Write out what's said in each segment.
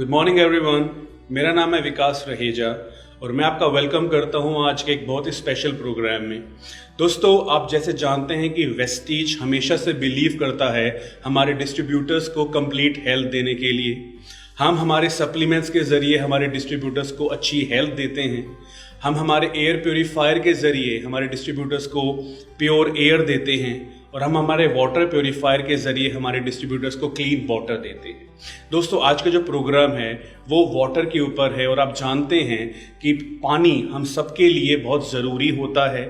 Good morning everyone. मेरा नाम है विकास रहेजा और मैं आपका वेलकम करता हूं आज के एक बहुत ही स्पेशल प्रोग्राम में। दोस्तों, आप जैसे जानते हैं कि वेस्टीज हमेशा से बिलीव करता है हमारे डिस्ट्रीब्यूटर्स को कंप्लीट हेल्थ देने के लिए। हम हमारे सप्लीमेंट्स के ज़रिए हमारे डिस्ट्रीब्यूटर्स को अच्छी हेल्थ देते हैं। हम हमारे एयर प्योरीफायर के ज़रिए हमारे डिस्ट्रीब्यूटर्स को प्योर एयर देते हैं और हम हमारे वाटर प्योरीफायर के ज़रिए हमारे डिस्ट्रीब्यूटर्स को क्लीन वाटर देते हैं। दोस्तों, आज का जो प्रोग्राम है वो वाटर के ऊपर है और आप जानते हैं कि पानी हम सबके लिए बहुत ज़रूरी होता है।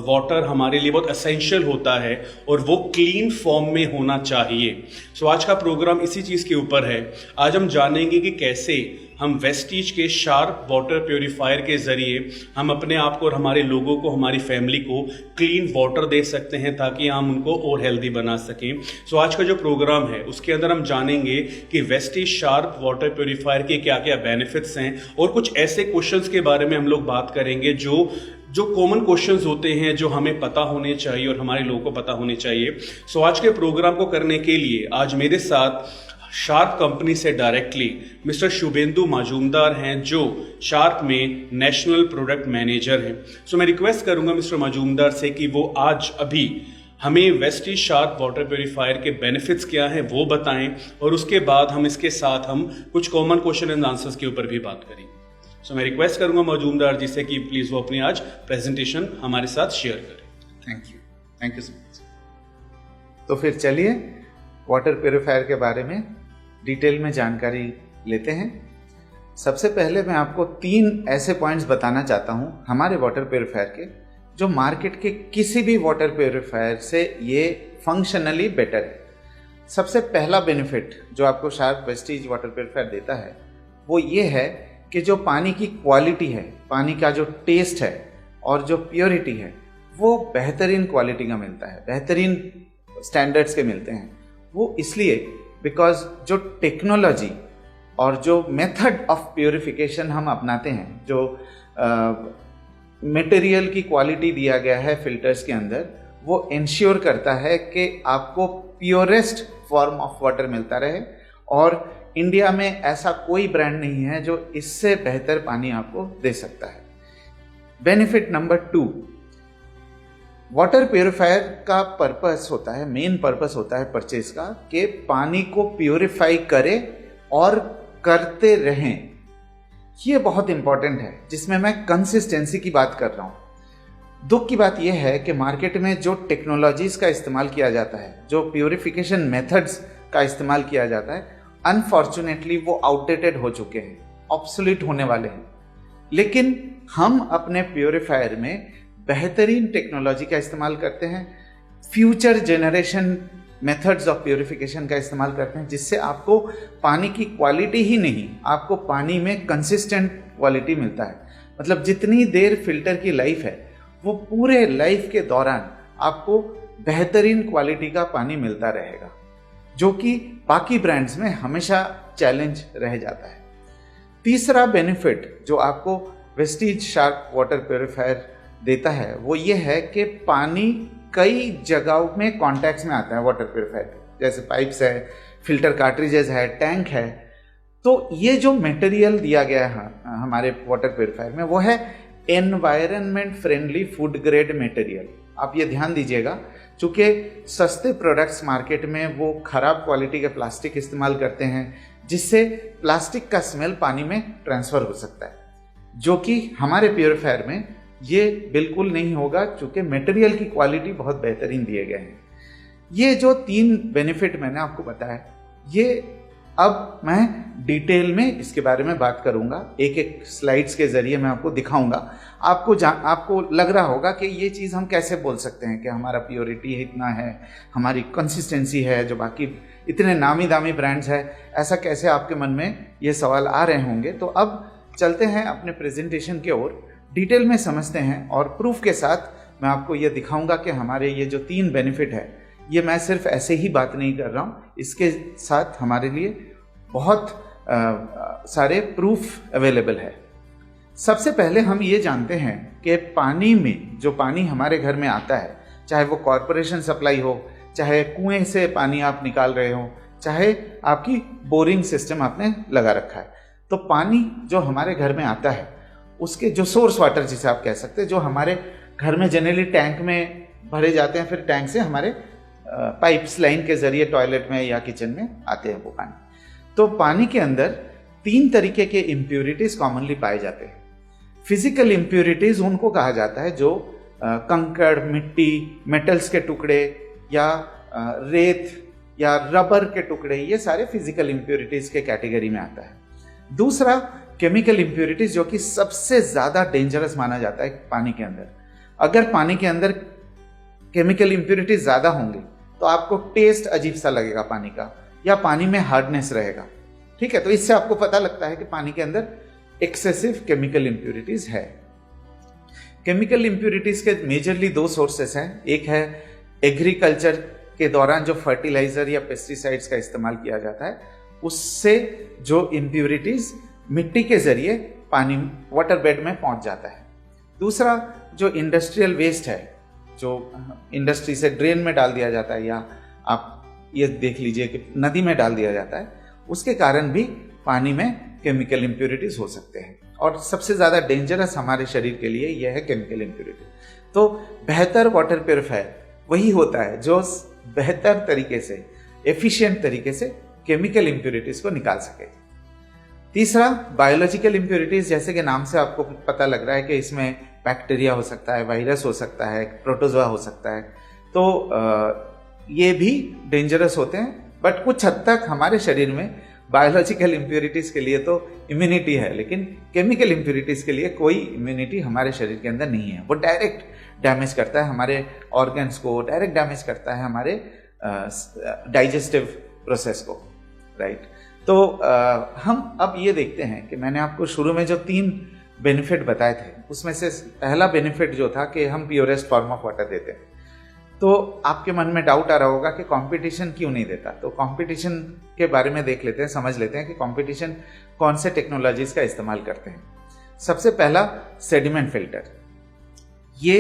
वाटर हमारे लिए बहुत एसेंशियल होता है और वो क्लीन फॉर्म में होना चाहिए। आज का प्रोग्राम इसी चीज़ के ऊपर है। आज हम जानेंगे कि कैसे हम वेस्टीज के शार्प वाटर प्योरीफायर के ज़रिए हम अपने आप को और हमारे लोगों को, हमारी फैमिली को क्लीन वाटर दे सकते हैं ताकि हम उनको और हेल्दी बना सकें। आज का जो प्रोग्राम है उसके अंदर हम जानेंगे कि वेस्टीज शार्प वाटर प्योरीफायर के क्या क्या बेनिफिट्स हैं और कुछ ऐसे क्वेश्चंस के बारे में हम लोग बात करेंगे जो कॉमन क्वेश्चंस होते हैं, जो हमें पता होने चाहिए और हमारे लोगों को पता होने चाहिए। आज के प्रोग्राम को करने के लिए आज मेरे साथ शार्प कंपनी से डायरेक्टली मिस्टर शुभेंदु मजूमदार हैं, जो शार्प में नेशनल प्रोडक्ट मैनेजर हैं। मैं रिक्वेस्ट करूंगा मिस्टर मजूमदार से कि वो आज अभी हमें वेस्टीज शार्प वाटर प्योरीफायर के बेनिफिट्स क्या हैं वो बताएं और उसके बाद हम इसके साथ हम कुछ कॉमन क्वेश्चन एंड आंसर्स के ऊपर भी बात करेंगे। मैं रिक्वेस्ट करूंगा मजूमदार जी से कि प्लीज वो अपनी आज प्रेजेंटेशन हमारे साथ शेयर करें। Thank you so much. तो फिर चलिए वाटर प्योरीफायर के बारे में डिटेल में जानकारी लेते हैं। सबसे पहले मैं आपको 3 ऐसे पॉइंट्स बताना चाहता हूं हमारे वाटर प्योरीफायर के, जो मार्केट के किसी भी वाटर प्योरीफायर से ये फंक्शनली बेटर है। सबसे पहला बेनिफिट जो आपको शार्प वेस्टीज वाटर प्योरीफायर देता है वो ये है कि जो पानी की क्वालिटी है, पानी का जो टेस्ट है और जो प्योरिटी है वो बेहतरीन क्वालिटी का मिलता है, बेहतरीन स्टैंडर्ड्स के मिलते हैं। वो इसलिए बिकॉज जो टेक्नोलॉजी और जो मेथड ऑफ प्योरिफिकेशन हम अपनाते हैं, जो मटेरियल की क्वालिटी दिया गया है फिल्टर्स के अंदर, वो इंश्योर करता है कि आपको प्योरेस्ट फॉर्म ऑफ वाटर मिलता रहे। और इंडिया में ऐसा कोई ब्रांड नहीं है जो इससे बेहतर पानी आपको दे सकता है। बेनिफिट नंबर 2, वाटर प्योरीफायर का पर्पस होता है, मेन पर्पस होता है परचेज का, कि पानी को प्योरीफाई करे और करते रहें। ये बहुत इंपॉर्टेंट है, जिसमें मैं कंसिस्टेंसी की बात कर रहा हूं। दुख की बात यह है कि मार्केट में जो टेक्नोलॉजीज का इस्तेमाल किया जाता है, जो प्योरीफिकेशन मेथड्स का इस्तेमाल किया जाता है, अनफॉर्चुनेटली वो आउटडेटेड हो चुके हैं, ऑब्सोलीट होने वाले हैं। लेकिन हम अपने प्योरीफायर में बेहतरीन टेक्नोलॉजी का इस्तेमाल करते हैं, future generation methods of purification का इस्तेमाल करते हैं, जिससे आपको पानी की क्वालिटी ही नहीं, आपको पानी में कंसिस्टेंट क्वालिटी मिलता है। मतलब जितनी देर फिल्टर की लाइफ है वो पूरे लाइफ के दौरान आपको बेहतरीन क्वालिटी का पानी मिलता रहेगा, जो कि बाकी ब्रांड्स में हमेशा चैलेंज रह जाता है। तीसरा बेनिफिट जो आपको वेस्टीज शार्प वाटर प्योरीफायर देता है वो ये है कि पानी कई जगहों में कॉन्टैक्ट्स में आता है वाटर प्योरीफायर के, जैसे पाइप्स है, फिल्टर कार्ट्रिजेज है, टैंक है। तो ये जो मटेरियल दिया गया है हमारे वाटर प्योरीफायर में वो है environment friendly food grade material. आप ये ध्यान दीजिएगा, चूँकि सस्ते प्रोडक्ट्स मार्केट में वो खराब क्वालिटी के प्लास्टिक इस्तेमाल करते हैं, जिससे प्लास्टिक का स्मेल पानी में ट्रांसफ़र हो सकता है, जो कि हमारे प्योरीफायर में ये बिल्कुल नहीं होगा, चूँकि मटेरियल की क्वालिटी बहुत बेहतरीन दिए गए हैं। ये जो 3 बेनिफिट मैंने आपको बताया, ये अब मैं डिटेल में इसके बारे में बात करूंगा, एक एक स्लाइड्स के जरिए मैं आपको दिखाऊंगा। आपको लग रहा होगा कि ये चीज़ हम कैसे बोल सकते हैं कि हमारा प्योरिटी इतना है, हमारी कंसिस्टेंसी है, जो बाकी इतने नामी दामी ब्रांड्स है, ऐसा कैसे आपके मन में ये सवाल आ रहे होंगे। तो अब चलते हैं अपने प्रेजेंटेशन की ओर, डिटेल में समझते हैं और प्रूफ के साथ मैं आपको ये दिखाऊंगा कि हमारे ये जो 3 बेनिफिट है, ये मैं सिर्फ ऐसे ही बात नहीं कर रहा हूँ, इसके साथ हमारे लिए बहुत सारे प्रूफ अवेलेबल है। सबसे पहले हम ये जानते हैं कि पानी में, जो पानी हमारे घर में आता है, चाहे वो कॉरपोरेशन सप्लाई हो, चाहे कुएं से पानी आप निकाल रहे हो, चाहे आपकी बोरिंग सिस्टम आपने लगा रखा है। तो पानी जो हमारे घर में आता है उसके जो सोर्स वाटर जिसे आप कह सकते हैं, जो हमारे घर में जनरली टैंक में भरे जाते हैं, फिर टैंक से हमारे पाइप्स लाइन के जरिए टॉयलेट में या किचन में आते हैं वो पानी। तो पानी के अंदर 3 तरीके के इम्प्योरिटीज कॉमनली पाए जाते हैं। फिजिकल इम्प्योरिटीज उनको कहा जाता है जो कंकड़, मिट्टी, मेटल्स के टुकड़े या रेत या रबर के टुकड़े, ये सारे फिजिकल इम्प्योरिटीज के कैटेगरी में आता है। दूसरा केमिकल इम्प्योरिटीज, जो कि सबसे ज्यादा डेंजरस माना जाता है पानी के अंदर। अगर पानी के अंदर केमिकल इम्प्योरिटीज ज्यादा होंगे तो आपको टेस्ट अजीब सा लगेगा पानी का, या पानी में हार्डनेस रहेगा। ठीक है, तो इससे आपको पता लगता है कि पानी के अंदर एक्सेसिव केमिकल इम्प्योरिटीज है। केमिकल इम्प्योरिटीज के मेजरली 2 सोर्सेस हैं। एक है एग्रीकल्चर के दौरान जो फर्टिलाइजर या पेस्टिसाइड्स का इस्तेमाल किया जाता है, उससे जो इम्प्योरिटीज मिट्टी के जरिए पानी वाटर बेड में पहुंच जाता है। दूसरा जो इंडस्ट्रियल वेस्ट है, जो इंडस्ट्री से ड्रेन में डाल दिया जाता है, या आप ये देख लीजिए कि नदी में डाल दिया जाता है, उसके कारण भी पानी में केमिकल इम्प्योरिटीज हो सकते हैं। और सबसे ज़्यादा डेंजरस हमारे शरीर के लिए यह है केमिकल इम्प्योरिटी। तो बेहतर वाटर प्योरीफायर वही होता है जो बेहतर तरीके से, एफिशिएंट तरीके से केमिकल इम्प्योरिटीज को निकाल सके। तीसरा बायोलॉजिकल इम्प्योरिटीज, जैसे कि नाम से आपको पता लग रहा है कि इसमें बैक्टीरिया हो सकता है, वायरस हो सकता है, प्रोटोजोआ हो सकता है, तो ये भी डेंजरस होते हैं। बट कुछ हद तक हमारे शरीर में बायोलॉजिकल इम्प्योरिटीज के लिए तो इम्यूनिटी है, लेकिन केमिकल इम्प्योरिटीज के लिए कोई इम्यूनिटी हमारे शरीर के अंदर नहीं है। वो डायरेक्ट डैमेज करता है हमारे ऑर्गन्स को, डायरेक्ट डैमेज करता है हमारे डाइजेस्टिव प्रोसेस को, राइट। तो हम अब ये देखते हैं कि मैंने आपको शुरू में जो 3 बेनिफिट बताए थे, उसमें से पहला बेनिफिट जो था कि हम प्योरेस्ट फॉर्म ऑफ वाटर देते हैं। तो आपके मन में डाउट आ रहा होगा कि कंपटीशन क्यों नहीं देता। तो कंपटीशन के बारे में देख लेते हैं, समझ लेते हैं कि कंपटीशन कौन से टेक्नोलॉजीज का इस्तेमाल करते हैं। सबसे पहला सेडिमेंट फिल्टर। ये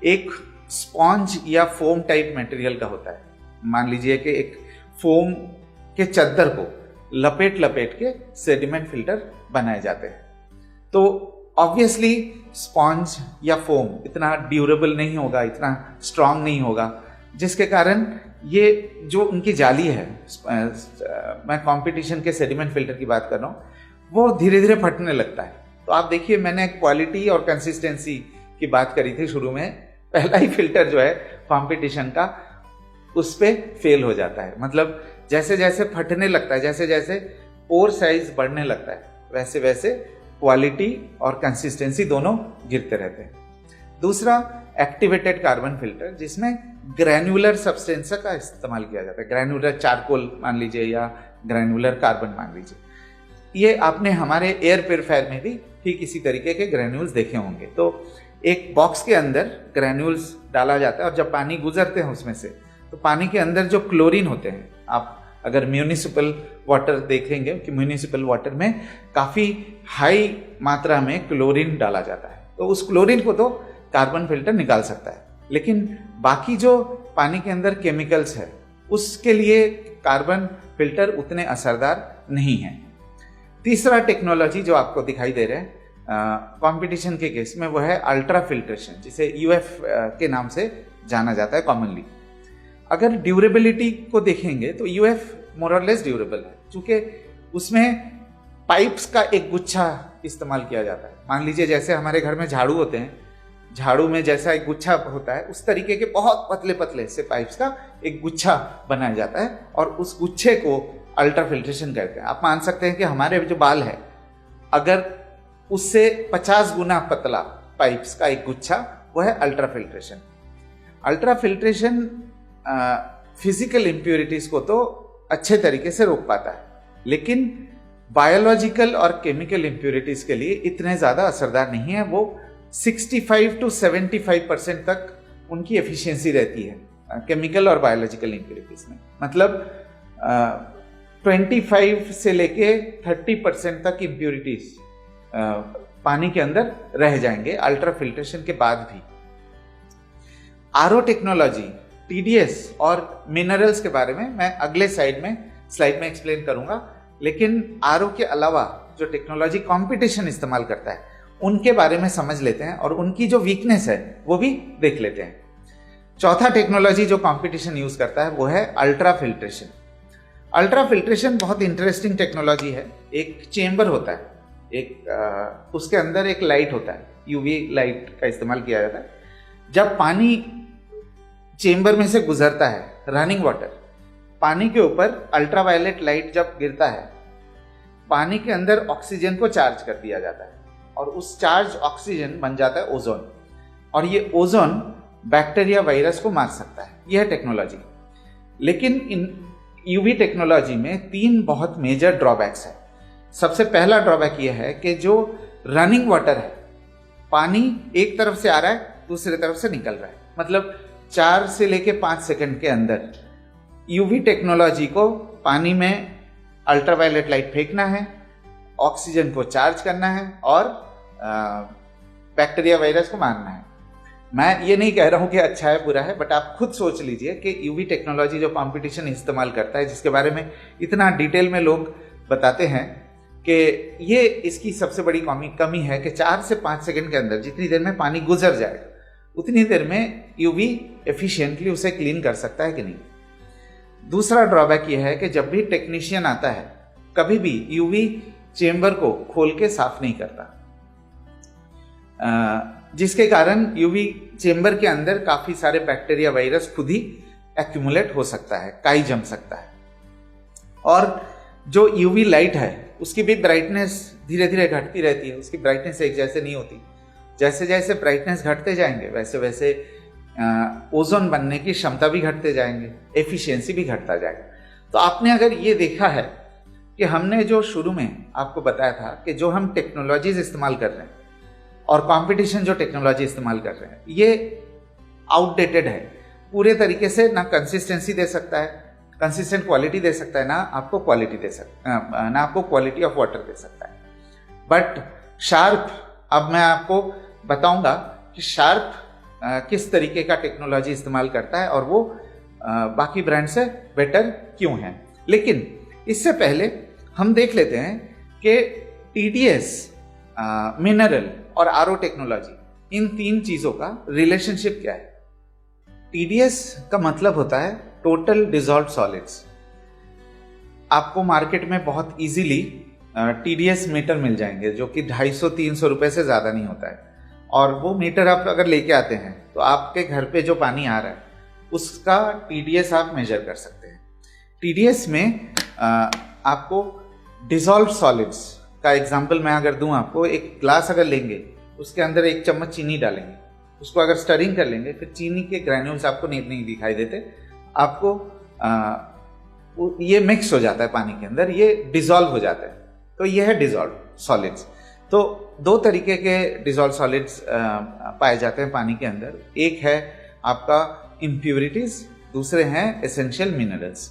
एक स्पॉन्ज या फोम टाइप मटेरियल का होता है। मान लीजिए कि एक फोम के चद्दर को लपेट लपेट के सेडिमेंट फिल्टर बनाए जाते हैं। तो ऑब्वियसली स्पॉन्ज या फोम इतना ड्यूरेबल नहीं होगा, इतना स्ट्रांग नहीं होगा, जिसके कारण ये जो उनकी जाली है, मैं कंपटीशन के सेडिमेंट फिल्टर की बात कर रहा हूँ, वो धीरे धीरे फटने लगता है। तो आप देखिए, मैंने क्वालिटी और कंसिस्टेंसी की बात करी थी शुरू में। पहला ही फिल्टर जो है कंपटीशन का, उस पे फेल हो जाता है। मतलब जैसे जैसे फटने लगता है, जैसे जैसे पोर साइज बढ़ने लगता है, वैसे वैसे क्वालिटी और कंसिस्टेंसी दोनों गिरते रहते हैं। दूसरा एक्टिवेटेड कार्बन फिल्टर, जिसमें ग्रैन्युलर सब्सटेंस का इस्तेमाल किया जाता है। ग्रैन्युलर चारकोल मान लीजिए या ग्रैन्युलर कार्बन मान लीजिए। ये आपने हमारे एयर प्योरीफायर में भी ठीक इसी तरीके के ग्रैन्यूल्स देखे होंगे। तो एक बॉक्स के अंदर ग्रैन्यूल्स डाला जाता है और जब पानी गुजरते हैं उसमें से, तो पानी के अंदर जो क्लोरीन होते हैं, आप अगर म्यूनिसिपल वाटर देखेंगे कि म्यूनिसिपल वाटर में काफ़ी हाई मात्रा में क्लोरीन डाला जाता है, तो उस क्लोरीन को तो कार्बन फिल्टर निकाल सकता है, लेकिन बाकी जो पानी के अंदर केमिकल्स है उसके लिए कार्बन फिल्टर उतने असरदार नहीं है। तीसरा टेक्नोलॉजी जो आपको दिखाई दे रहा है कंपटीशन के केस में, वो है अल्ट्रा फिल्ट्रेशन, जिसे यूएफ के नाम से जाना जाता है कॉमनली। अगर ड्यूरेबिलिटी को देखेंगे तो यूएफ मोर और लेस ड्यूरेबल है, क्योंकि उसमें पाइप्स का एक गुच्छा इस्तेमाल किया जाता है। मान लीजिए जैसे हमारे घर में झाड़ू होते हैं, झाड़ू में जैसा एक गुच्छा होता है, उस तरीके के बहुत पतले पतले से पाइप्स का एक गुच्छा बनाया जाता है और उस गुच्छे को अल्ट्रा फिल्ट्रेशन कहते हैं। आप मान सकते हैं कि हमारे जो बाल है, अगर उससे 50 गुना पतला पाइप्स का एक गुच्छा, वो है ultra filtration. Ultra filtration physical impurities को तो अच्छे तरीके से रोक पाता है, लेकिन बायोलॉजिकल और केमिकल इम्प्योरिटीज के लिए इतने ज्यादा असरदार नहीं है। वो 65 to 75% तक उनकी एफिशिएंसी रहती है केमिकल और बायोलॉजिकल इम्प्योरिटीज में। मतलब 25 से लेके 30% तक इम्प्योरिटीज पानी के अंदर रह जाएंगे अल्ट्रा फिल्ट्रेशन के बाद भी। आरओ टेक्नोलॉजी, टीडीएस और मिनरल्स के बारे में मैं अगले साइड में स्लाइड में एक्सप्लेन करूंगा, लेकिन आरओ के अलावा जो टेक्नोलॉजी कंपटीशन इस्तेमाल करता है उनके बारे में समझ लेते हैं और उनकी जो वीकनेस है वो भी देख लेते हैं। चौथा टेक्नोलॉजी जो कंपटीशन यूज करता है वो है अल्ट्रा फिल्ट्रेशन। अल्ट्रा फिल्ट्रेशन बहुत इंटरेस्टिंग टेक्नोलॉजी है। एक चेंबर होता है, उसके अंदर एक लाइट होता है, यूवी लाइट का इस्तेमाल किया जाता है। जब पानी चेंबर में से गुजरता है, रनिंग वाटर, पानी के ऊपर अल्ट्रावायलेट लाइट जब गिरता है, पानी के अंदर ऑक्सीजन को चार्ज कर दिया जाता है और उस चार्ज ऑक्सीजन बन जाता है ओजोन, और ये ओजोन बैक्टीरिया वायरस को मार सकता है। यह टेक्नोलॉजी, लेकिन इन यूवी टेक्नोलॉजी में 3 बहुत मेजर ड्रॉबैक्स है। सबसे पहला ड्रॉबैक यह है कि जो रनिंग वाटर है, पानी एक तरफ से आ रहा है, दूसरी तरफ से निकल रहा है, मतलब 4 से लेके 5 सेकंड के अंदर यूवी टेक्नोलॉजी को पानी में अल्ट्रावायलेट लाइट फेंकना है, ऑक्सीजन को चार्ज करना है और बैक्टीरिया वायरस को मारना है। मैं ये नहीं कह रहा हूं कि अच्छा है बुरा है, बट आप खुद सोच लीजिए कि यूवी टेक्नोलॉजी जो कंपटीशन इस्तेमाल करता है, जिसके बारे में इतना डिटेल में लोग बताते हैं कि ये इसकी सबसे बड़ी कमी है कि 4 से 5 सेकंड के अंदर जितनी देर में पानी गुजर जाएगा उतनी देर में यूवी एफिशिएंटली उसे क्लीन कर सकता है कि नहीं। दूसरा ड्रॉबैक ये है कि जब भी टेक्नीशियन आता है, कभी भी यूवी चेंबर को खोल के साफ नहीं करता, जिसके कारण यूवी चेंबर के अंदर काफी सारे बैक्टीरिया वायरस खुद ही एक्यूमुलेट हो सकता है, काई जम सकता है। और जो यूवी लाइट है उसकी भी ब्राइटनेस धीरे धीरे घटती रहती है, उसकी ब्राइटनेस एक जैसे नहीं होती। जैसे जैसे ब्राइटनेस घटते जाएंगे वैसे वैसे ओजोन बनने की क्षमता भी घटते जाएंगे, एफिशिएंसी भी घटता जाएगा। तो आपने अगर ये देखा है कि हमने जो शुरू में आपको बताया था कि जो हम टेक्नोलॉजीज इस्तेमाल कर रहे हैं और कंपटीशन जो टेक्नोलॉजी इस्तेमाल कर रहे हैं, ये आउटडेटेड है, पूरे तरीके से ना कंसिस्टेंसी दे सकता है, कंसिस्टेंट क्वालिटी दे सकता है, ना आपको क्वालिटी ऑफ वाटर दे सकता है। बट शार्प, अब मैं आपको बताऊंगा कि शार्प किस तरीके का टेक्नोलॉजी इस्तेमाल करता है और वो बाकी ब्रांड से बेटर क्यों है। लेकिन इससे पहले हम देख लेते हैं कि टीडीएस, मिनरल और आरओ टेक्नोलॉजी, इन 3 चीजों का रिलेशनशिप क्या है। टीडीएस का मतलब होता है टोटल डिसॉल्व्ड सॉलिड्स। आपको मार्केट में बहुत इजीली टीडीएस मीटर मिल जाएंगे जो कि 250-300 रुपए से ज्यादा नहीं होता है, और वो मीटर आप अगर लेके आते हैं तो आपके घर पे जो पानी आ रहा है उसका टीडीएस आप मेजर कर सकते हैं। टीडीएस में आपको डिसॉल्व्ड सॉलिड्स का एग्जांपल मैं अगर दूं आपको, एक ग्लास अगर लेंगे उसके अंदर 1 चम्मच चीनी डालेंगे, उसको अगर स्टरिंग कर लेंगे, फिर चीनी के ग्रैन्यूल्स आपको नहीं दिखाई देते, आपको ये मिक्स हो जाता है पानी के अंदर, ये डिसॉल्व हो जाता है। तो ये है डिसॉल्व सॉलिड्स। तो 2 तरीके के डिसॉल्व सॉलिड्स पाए जाते हैं पानी के अंदर। एक है आपका इम्प्यूरिटीज, दूसरे हैं एसेंशियल मिनरल्स।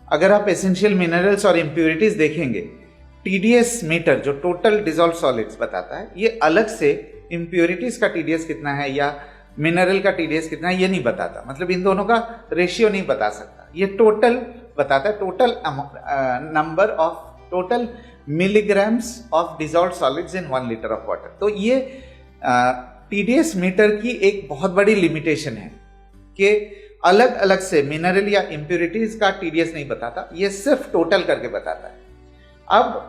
अगर आप एसेंशियल मिनरल्स और इम्प्यूरिटीज देखेंगे, टीडीएस मीटर जो टोटल डिसॉल्व सॉलिड्स बताता है, ये अलग से इम्प्यूरिटीज का टीडीएस कितना है या मिनरल का टीडीएस कितना है ये नहीं बताता, मतलब इन दोनों का रेशियो नहीं बता सकता। ये टोटल बताता है, total number of total milligrams of dissolved solids in 1 litre of water. तो ये टीडीएस मीटर की एक बहुत बड़ी लिमिटेशन है कि अलग अलग से मिनरल या इम्प्यूरिटीज का टीडीएस नहीं बताता, ये सिर्फ टोटल करके बताता है। अब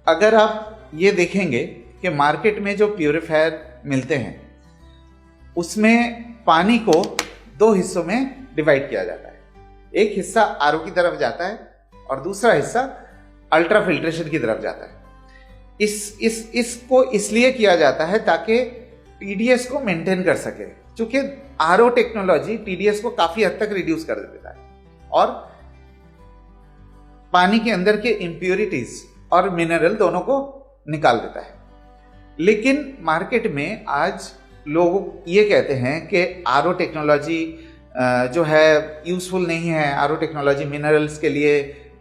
अगर आप ये देखेंगे कि मार्केट में जो प्यूरिफायर मिलते हैं उसमें पानी को 2 हिस्सों में डिवाइड किया जाता है। एक हिस्सा आरओ की तरफ जाता है और दूसरा हिस्सा अल्ट्रा फिल्ट्रेशन की तरफ जाता है। इसको इसलिए किया जाता है ताकि टीडीएस को मेंटेन कर सके, क्योंकि आरओ टेक्नोलॉजी टीडीएस को काफी हद तक रिड्यूस कर देता है और पानी के अंदर के इम्प्यूरिटीज और मिनरल दोनों को निकाल देता है। लेकिन मार्केट में आज लोग ये कहते हैं कि आरओ टेक्नोलॉजी जो है यूजफुल नहीं है, आरओ टेक्नोलॉजी मिनरल्स के लिए,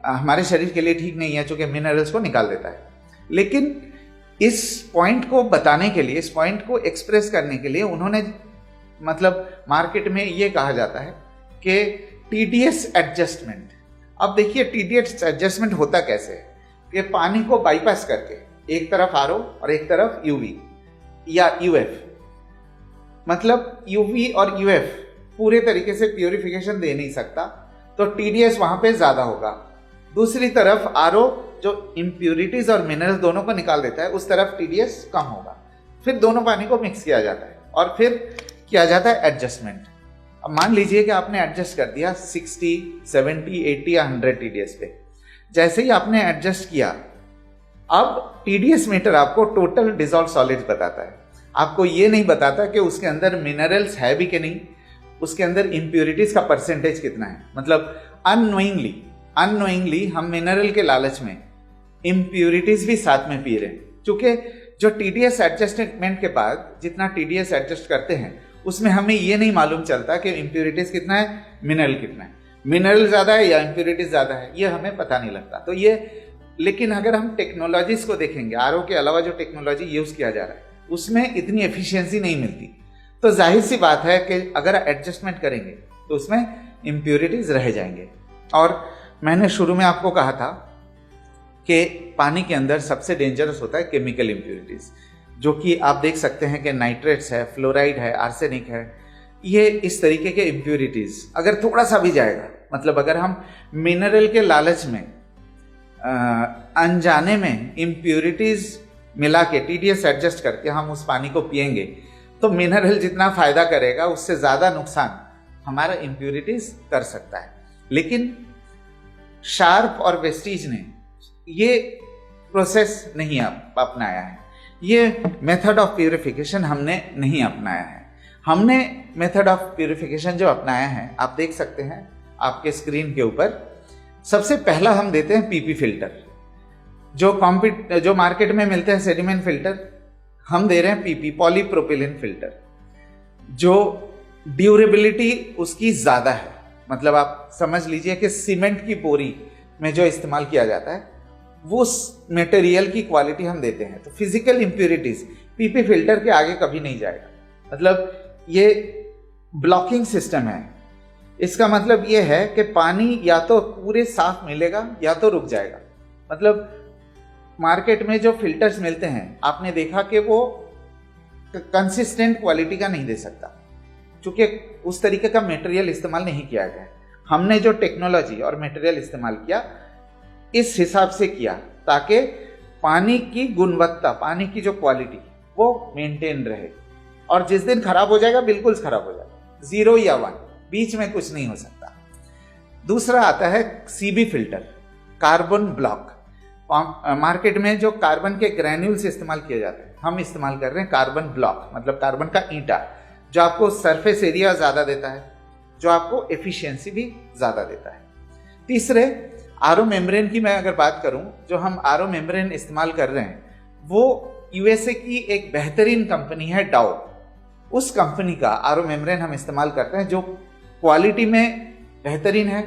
हमारे शरीर के लिए ठीक नहीं है, क्योंकि मिनरल्स को निकाल देता है। लेकिन इस पॉइंट को बताने के लिए, इस पॉइंट को एक्सप्रेस करने के लिए उन्होंने, मतलब मार्केट में ये कहा जाता है कि टीडीएस एडजस्टमेंट, अब देखिए TDS एडजस्टमेंट होता कैसे है कि पानी को बाईपास करके एक तरफ RO और एक तरफ UV या UF, मतलब UV और UF पूरे तरीके से प्यूरिफिकेशन दे नहीं सकता, तो TDS वहां पे ज्यादा होगा। दूसरी तरफ RO जो इम्प्यूरिटीज और मिनरल्स दोनों को निकाल देता है, उस तरफ TDS कम होगा। फिर दोनों पानी को मिक्स किया जाता है और फिर किया जाता है एडजस्टमेंट। अब मान लीजिए कि आपने एडजस्ट कर दिया 60, 70, 80 या 100 TDS पे। जैसे ही आपने एडजस्ट किया, अब TDS मीटर आपको टोटल डिजॉल्व सॉलिड्स बताता है, आपको ये नहीं बताता कि उसके अंदर मिनरल्स है भी कि नहीं, उसके अंदर इम्प्यूरिटीज का परसेंटेज कितना है। मतलब अननोइंगली हम मिनरल के लालच में इम्प्यूरिटीज भी साथ में पी रहे हैं, क्योंकि जो TDS एडजस्टमेंट के बाद जितना TDS एडजस्ट करते हैं उसमें हमें ये नहीं मालूम चलता कि इम्प्यूरिटीज कितना है, मिनरल कितना है, मिनरल ज्यादा है या इम्प्यूरिटीज ज्यादा है, ये हमें पता नहीं लगता। तो ये, लेकिन अगर हम टेक्नोलॉजीज को देखेंगे, RO के अलावा जो टेक्नोलॉजी यूज किया जा रहा है उसमें इतनी एफिशिएंसी नहीं मिलती, तो जाहिर सी बात है कि अगर एडजस्टमेंट करेंगे तो उसमें इम्प्यूरिटीज रह जाएंगे। और मैंने शुरू में आपको कहा था कि पानी के अंदर सबसे डेंजरस होता है केमिकल इम्प्यूरिटीज, जो कि आप देख सकते हैं कि नाइट्रेट्स है, फ्लोराइड है, आर्सेनिक है, ये इस तरीके के इम्प्यूरिटीज अगर थोड़ा सा भी जाएगा, मतलब अगर हम मिनरल के लालच में अनजाने में इम्प्यूरिटीज मिला के TDS एडजस्ट करके हम उस पानी को पिएंगे, तो मिनरल जितना फायदा करेगा उससे ज्यादा नुकसान हमारा इम्प्यूरिटीज कर सकता है। लेकिन शार्प और वेस्टीज ने ये प्रोसेस नहीं अपनाया है, ये मेथड ऑफ प्यूरिफिकेशन हमने नहीं अपनाया है। हमने मेथड ऑफ प्यूरिफिकेशन जो अपनाया है, आप देख सकते हैं आपके स्क्रीन के ऊपर, सबसे पहला हम देते हैं PP फिल्टर। जो मार्केट में मिलते हैं सेडिमेंट फिल्टर, हम दे रहे हैं PP, पॉलीप्रोपिलीन फिल्टर, जो ड्यूरेबिलिटी उसकी ज्यादा है। मतलब आप समझ लीजिए कि सीमेंट की बोरी में जो इस्तेमाल किया जाता है वो मटेरियल की क्वालिटी हम देते हैं। तो फिजिकल इंप्यूरिटीज PP फिल्टर के आगे कभी नहीं जाएगा। मतलब ये ब्लॉकिंग सिस्टम है। इसका मतलब ये है कि पानी या तो पूरे साफ मिलेगा या तो रुक जाएगा। मतलब मार्केट में जो फिल्टर्स मिलते हैं, आपने देखा कि वो कंसिस्टेंट क्वालिटी का नहीं दे सकता, क्योंकि उस तरीके का मटेरियल इस्तेमाल नहीं किया गया है। हमने जो टेक्नोलॉजी और मटेरियल इस्तेमाल किया, इस हिसाब से किया ताकि पानी की गुणवत्ता, पानी की जो क्वालिटी वो मेंटेन रहे, और जिस दिन खराब हो जाएगा बिल्कुल खराब हो जाएगा, 0 या 1, बीच में कुछ नहीं हो सकता। दूसरा आता है CB filter, carbon block. Market में जो कार्बन के ग्रैन्यूल्स इस्तेमाल किए जाते हैं, हम इस्तेमाल कर रहे हैं कार्बन ब्लॉक, मतलब कार्बन का ईंटा, जो आपको सरफेस एरिया ज्यादा देता है, जो आपको एफिशिएंसी भी ज्यादा देता है। तीसरे, RO मेम्ब्रेन की मैं अगर बात करूं, जो हम RO मेम्ब्रेन इस्तेमाल कर रहे हैं वो USA की एक बेहतरीन कंपनी है डाउ। उस कंपनी का RO मेम्ब्रेन हम इस्तेमाल करते हैं, जो क्वालिटी में बेहतरीन है,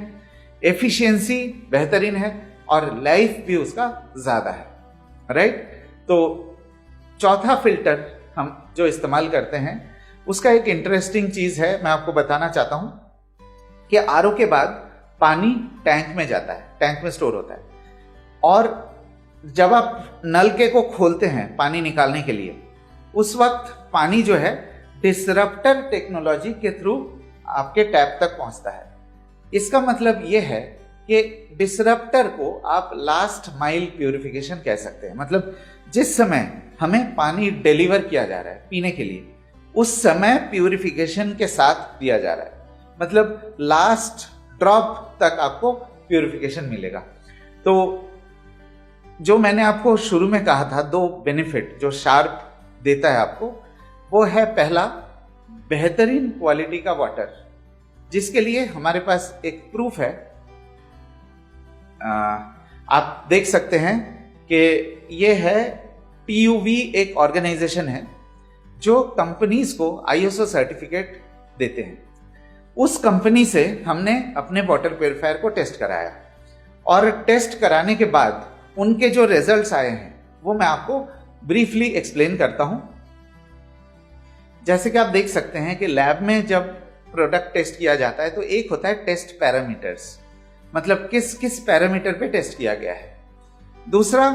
एफिशिएंसी बेहतरीन है और लाइफ भी उसका ज्यादा है, राइट। तो चौथा फिल्टर हम जो इस्तेमाल करते हैं, उसका एक इंटरेस्टिंग चीज है, मैं आपको बताना चाहता हूं कि RO के बाद पानी टैंक में जाता है, टैंक में स्टोर होता है, और जब आप नलके को खोलते हैं पानी निकालने के लिए, उस वक्त पानी जो है डिसरप्टर टेक्नोलॉजी के थ्रू आपके टैप तक पहुंचता है। इसका मतलब यह है कि डिसरप्टर को आप लास्ट माइल प्यूरिफिकेशन कह सकते हैं। मतलब जिस समय हमें पानी डिलीवर किया जा रहा है पीने के लिए, उस समय प्यूरिफिकेशन के साथ दिया जा रहा है, मतलब लास्ट ड्रॉप तक आपको प्यूरिफिकेशन मिलेगा। तो जो मैंने आपको शुरू में कहा था, 2 बेनिफिट जो शार्प देता है आपको, वो है पहला, बेहतरीन क्वालिटी का वाटर, जिसके लिए हमारे पास एक प्रूफ है। आप देख सकते हैं कि ये है TUV, एक ऑर्गेनाइजेशन है जो कंपनीज को ISO सर्टिफिकेट देते हैं। उस कंपनी से हमने अपने वाटर प्यूरिफायर को टेस्ट कराया, और टेस्ट कराने के बाद उनके जो रिजल्ट्स आए हैं वो मैं आपको ब्रीफली एक्सप्लेन करता हूं। जैसे कि आप देख सकते हैं कि लैब में जब प्रोडक्ट टेस्ट किया जाता है तो एक होता है टेस्ट पैरामीटर्स, मतलब किस किस पैरामीटर पे टेस्ट किया गया है। दूसरा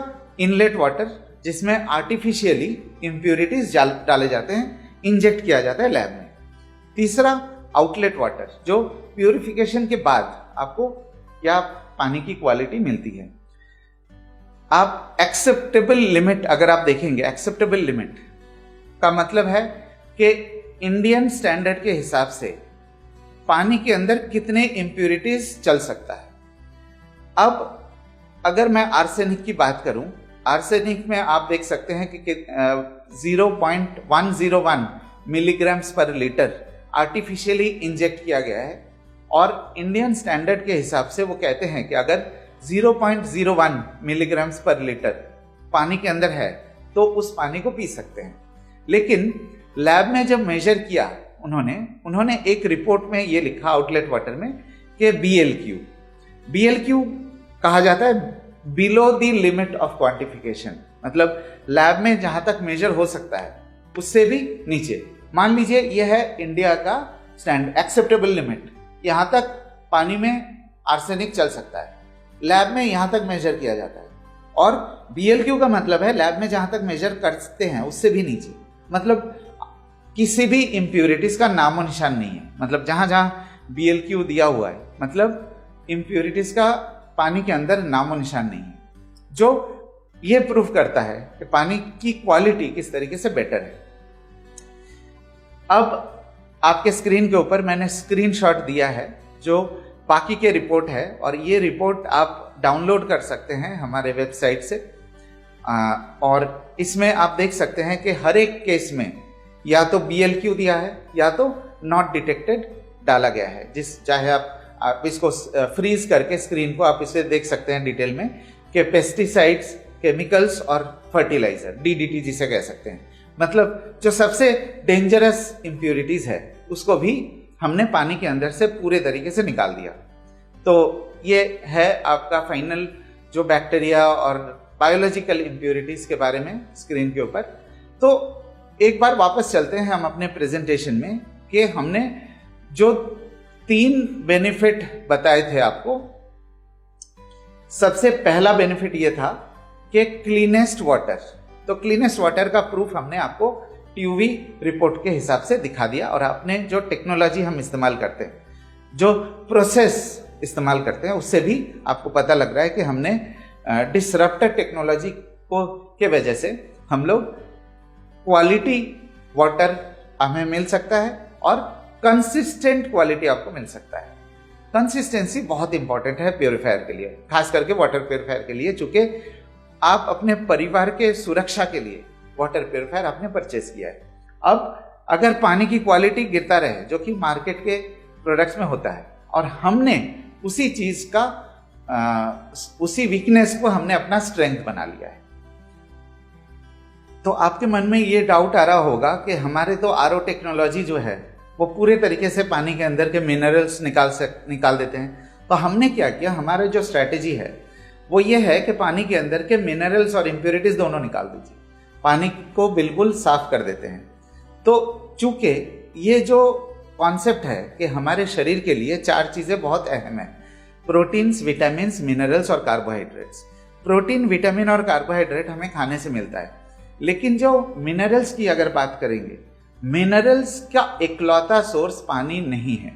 इनलेट वाटर, जिसमें आर्टिफिशियली इम्प्योरिटीज डाले जाते हैं, इंजेक्ट किया जाता है लैब में। तीसरा आउटलेट वाटर, जो प्यूरिफिकेशन के बाद आपको क्या पानी की क्वालिटी मिलती है। आप एक्सेप्टेबल लिमिट अगर आप देखेंगे, एक्सेप्टेबल लिमिट का मतलब है कि इंडियन स्टैंडर्ड के हिसाब से पानी के अंदर कितने इम्प्यूरिटीज चल सकता है। अब अगर मैं आर्सेनिक की बात करूं, आर्सेनिक में आप देख सकते हैं कि 0.101 मिलीग्राम्स पर लीटर आर्टिफिशियली इंजेक्ट किया गया है, और इंडियन स्टैंडर्ड के हिसाब से वो कहते हैं कि अगर 0.01 मिलीग्राम्स पर लीटर पानी के अंदर है तो उस पानी को पी सकते हैं। लेकिन लैब में जब मेजर किया उन्होंने एक रिपोर्ट में ये लिखा आउटलेट वाटर में कि BLQ कहा जाता है below the limit of quantification, मतलब लैब में जहां तक मेजर हो सकता है उससे भी नीचे। मान लीजिए यह है इंडिया का स्टैंड एक्सेप्टेबल लिमिट, यहां तक पानी में आर्सेनिक चल सकता है, लैब में यहां तक मेजर किया जाता है। और BLQ का मतलब है लैब में जहां तक मेजर करते हैं उससे भी नीचे, मतलब किसी भी इम्प्यूरिटीज का नामो निशान नहीं है। मतलब जहां जहां BLQ दिया हुआ है मतलब इम्प्यूरिटीज का पानी के अंदर नामो निशान नहीं है, जो ये प्रूफ करता है कि पानी की क्वालिटी किस तरीके से बेटर है। अब आपके स्क्रीन के ऊपर मैंने स्क्रीनशॉट दिया है जो बाकी के रिपोर्ट है, और ये रिपोर्ट आप डाउनलोड कर सकते हैं हमारे वेबसाइट से। और इसमें आप देख सकते हैं कि हर एक केस में या तो BLQ दिया है या तो नॉट डिटेक्टेड डाला गया है। चाहे आप इसको फ्रीज करके स्क्रीन को आप इसे देख सकते हैं डिटेल में कि पेस्टिसाइड्स, केमिकल्स और फर्टिलाइजर, DDT जिसे कह सकते हैं, मतलब जो सबसे डेंजरस इम्प्यूरिटीज है उसको भी हमने पानी के अंदर से पूरे तरीके से निकाल दिया। तो ये है आपका फाइनल जो बैक्टीरिया और बायोलॉजिकल इम्प्यूरिटीज के बारे में स्क्रीन के ऊपर। तो एक बार वापस चलते हैं हम अपने प्रेजेंटेशन में कि हमने जो 3 बेनिफिट बताए थे आपको। सबसे पहला बेनिफिट ये था कि क्लीनेस्ट वाटर, तो क्लीनेस्ट वाटर का प्रूफ हमने आपको TUV रिपोर्ट के हिसाब से दिखा दिया, और आपने जो टेक्नोलॉजी हम इस्तेमाल करते हैं, जो प्रोसेस इस्तेमाल करते हैं, उससे भी आपको पता लग रहा है कि हमने डिसरप्टेड टेक्नोलॉजी को के वजह से हम लोग क्वालिटी वाटर हमें मिल सकता है और कंसिस्टेंट क्वालिटी आपको मिल सकता है। कंसिस्टेंसी बहुत इंपॉर्टेंट है प्योरीफायर के लिए, खास करके वाटर प्योरीफायर के लिए, चूंकि आप अपने परिवार के सुरक्षा के लिए वाटर प्योरीफायर आपने परचेज किया है। अब अगर पानी की क्वालिटी गिरता रहे, जो कि मार्केट के प्रोडक्ट्स में होता है, और हमने उसी चीज का उसी वीकनेस को हमने अपना स्ट्रेंथ बना लिया है, तो आपके मन में ये डाउट आ रहा होगा कि हमारे तो RO टेक्नोलॉजी जो है वो पूरे तरीके से पानी के अंदर के मिनरल्स निकाल देते हैं। तो हमने क्या किया, हमारा जो स्ट्रैटेजी है वो ये है कि पानी के अंदर के मिनरल्स और इम्प्योरिटीज दोनों निकाल दीजिए, पानी को बिल्कुल साफ कर देते हैं। तो चूंकि ये जो कॉन्सेप्ट है कि हमारे शरीर के लिए 4 चीज़ें बहुत अहम है, प्रोटीन्स, विटामिन्स, मिनरल्स और कार्बोहाइड्रेट्स। प्रोटीन, विटामिन और कार्बोहाइड्रेट हमें खाने से मिलता है, लेकिन जो मिनरल्स की अगर बात करेंगे, मिनरल्स का इकलौता सोर्स पानी नहीं है।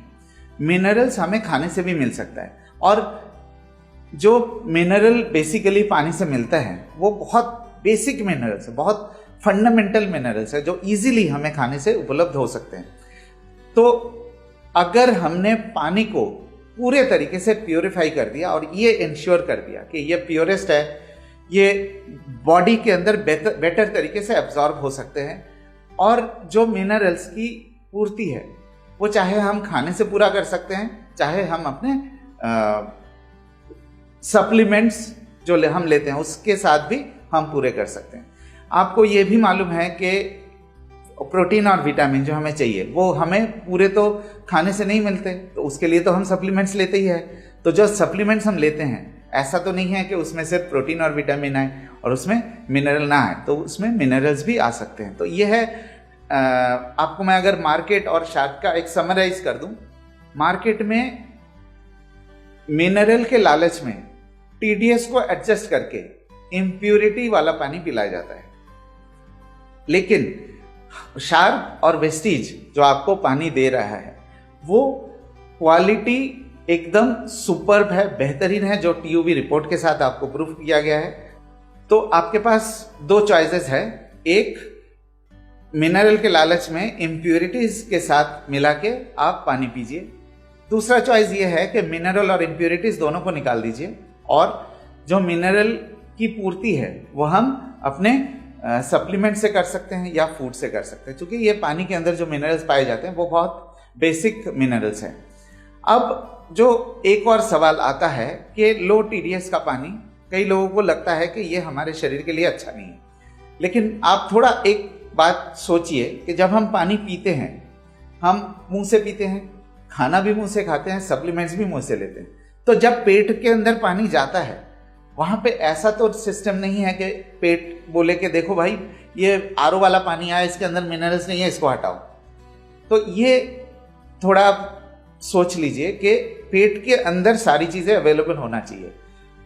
मिनरल्स हमें खाने से भी मिल सकता है, और जो मिनरल बेसिकली पानी से मिलता है वो बहुत बेसिक मिनरल्स है, बहुत फंडामेंटल मिनरल्स है जो इजीली हमें खाने से उपलब्ध हो सकते हैं। तो अगर हमने पानी को पूरे तरीके से प्योरीफाई कर दिया और ये इंश्योर कर दिया कि ये प्योरेस्ट है, ये बॉडी के अंदर बेटर तरीके से एब्जॉर्ब हो सकते हैं, और जो मिनरल्स की पूर्ति है वो चाहे हम खाने से पूरा कर सकते हैं, चाहे हम अपने सप्लीमेंट्स जो हम लेते हैं उसके साथ भी हम पूरे कर सकते हैं। आपको ये भी मालूम है कि प्रोटीन और विटामिन जो हमें चाहिए वो हमें पूरे तो खाने से नहीं मिलते, तो उसके लिए तो हम सप्लीमेंट्स लेते ही है। तो जो सप्लीमेंट्स हम लेते हैं, ऐसा तो नहीं है कि उसमें सिर्फ प्रोटीन और विटामिन आए और उसमें मिनरल ना आए, तो उसमें मिनरल्स भी आ सकते हैं। तो ये है, आपको मैं अगर मार्केट और शार्क का एक समराइज कर दूं, मार्केट में मिनरल के लालच में टीडीएस को एडजस्ट करके इम्प्यूरिटी वाला पानी पिलाया जाता है। लेकिन शार्प और वेस्टीज जो आपको पानी दे रहा है वो क्वालिटी एकदम सुपर्ब है, बेहतरीन है, जो टीयूवी रिपोर्ट के साथ आपको प्रूफ किया गया है। तो आपके पास दो चॉइसेस है, एक मिनरल के लालच में इम्प्यूरिटीज के साथ मिला के आप पानी पीजिए, दूसरा चॉइस ये है कि मिनरल और इम्प्यूरिटीज दोनों को निकाल दीजिए और जो मिनरल की पूर्ति है वो हम अपने सप्लीमेंट से कर सकते हैं या फूड से कर सकते हैं, क्योंकि ये पानी के अंदर जो मिनरल्स पाए जाते हैं वो बहुत बेसिक मिनरल्स हैं। अब जो एक और सवाल आता है कि लो टीडीएस का पानी, कई लोगों को लगता है कि ये हमारे शरीर के लिए अच्छा नहीं है, लेकिन आप थोड़ा एक बात सोचिए कि जब हम पानी पीते हैं, हम मुंह से पीते हैं, खाना भी मुंह से खाते हैं, सप्लीमेंट्स भी मुंह से लेते हैं, तो जब पेट के अंदर पानी जाता है वहां पे ऐसा तो सिस्टम नहीं है कि पेट बोले कि देखो भाई ये आरओ वाला पानी आया, इसके अंदर मिनरल्स नहीं है, इसको हटाओ। तो ये थोड़ा सोच लीजिए कि पेट के अंदर सारी चीजें अवेलेबल होना चाहिए,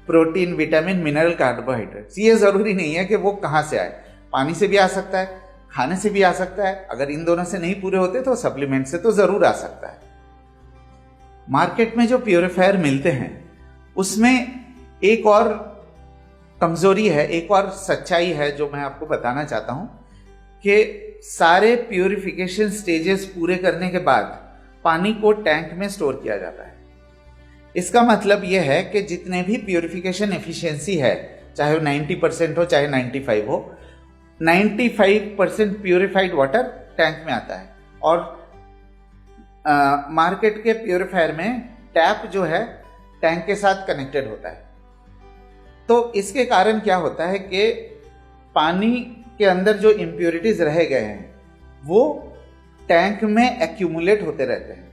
प्रोटीन, विटामिन, मिनरल, कार्बोहाइड्रेट्स। ये जरूरी नहीं है कि वो कहाँ से आए, पानी से भी आ सकता है, खाने से भी आ सकता है, अगर इन दोनों से नहीं पूरे होते तो सप्लीमेंट से तो जरूर आ सकता है। मार्केट में जो प्योरीफायर मिलते हैं उसमें एक और कमजोरी है, एक और सच्चाई है जो मैं आपको बताना चाहता हूं कि सारे प्यूरिफिकेशन स्टेजेस पूरे करने के बाद पानी को टैंक में स्टोर किया जाता है। इसका मतलब यह है कि जितने भी प्यूरिफिकेशन एफिशिएंसी है, चाहे वो 90% हो चाहे 95 हो, 95% प्यूरिफाइड वाटर टैंक में आता है। और मार्केट के प्यूरिफायर में टैप जो है टैंक के साथ कनेक्टेड होता है। तो इसके कारण क्या होता है कि पानी के अंदर जो इम्प्योरिटीज रह गए हैं वो टैंक में एक्यूमुलेट होते रहते हैं।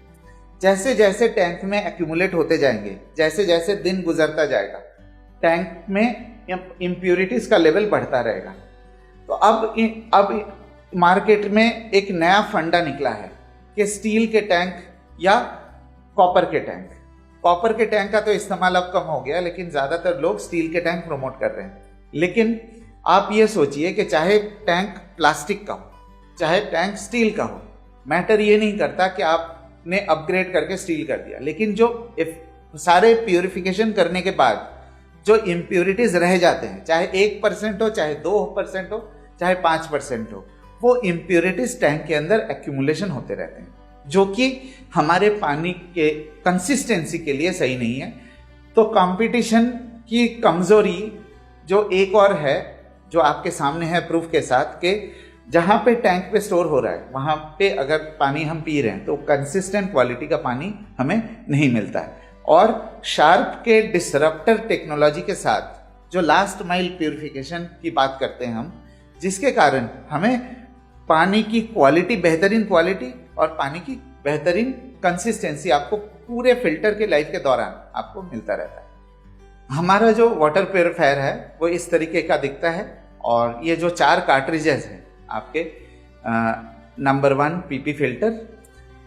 जैसे जैसे टैंक में एक्यूमुलेट होते जाएंगे, जैसे जैसे दिन गुजरता जाएगा, टैंक में इम्प्योरिटीज का लेवल बढ़ता रहेगा। तो अब मार्केट में एक नया फंडा निकला है कि स्टील के टैंक या कॉपर के टैंक। कॉपर के टैंक का तो इस्तेमाल अब कम हो गया, लेकिन ज़्यादातर लोग स्टील के टैंक प्रमोट कर रहे हैं। लेकिन आप ये सोचिए कि चाहे टैंक प्लास्टिक का हो चाहे टैंक स्टील का हो, मैटर ये नहीं करता कि आपने अपग्रेड करके स्टील कर दिया, लेकिन जो सारे प्यूरिफिकेशन करने के बाद जो इम्प्योरिटीज रह जाते हैं, चाहे 1% हो चाहे 2% हो चाहे 5% हो, वो इम्प्योरिटीज टैंक के अंदर एक्यूमुलेशन होते रहते हैं, जो कि हमारे पानी के कंसिस्टेंसी के लिए सही नहीं है। तो कंपटीशन की कमजोरी जो एक और है, जो आपके सामने है प्रूफ के साथ, कि जहाँ पे टैंक पे स्टोर हो रहा है वहाँ पे अगर पानी हम पी रहे हैं तो कंसिस्टेंट क्वालिटी का पानी हमें नहीं मिलता है। और शार्प के डिसरप्टर टेक्नोलॉजी के साथ जो लास्ट माइल प्यूरिफिकेशन की बात करते हैं हम, जिसके कारण हमें पानी की क्वालिटी, बेहतरीन क्वालिटी और पानी की बेहतरीन कंसिस्टेंसी आपको पूरे फिल्टर के लाइफ के दौरान आपको मिलता रहता है। हमारा जो वाटर प्योरीफायर है वो इस तरीके का दिखता है, और ये जो 4 कार्ट्रिजेस हैं आपके, number 1 PP filter,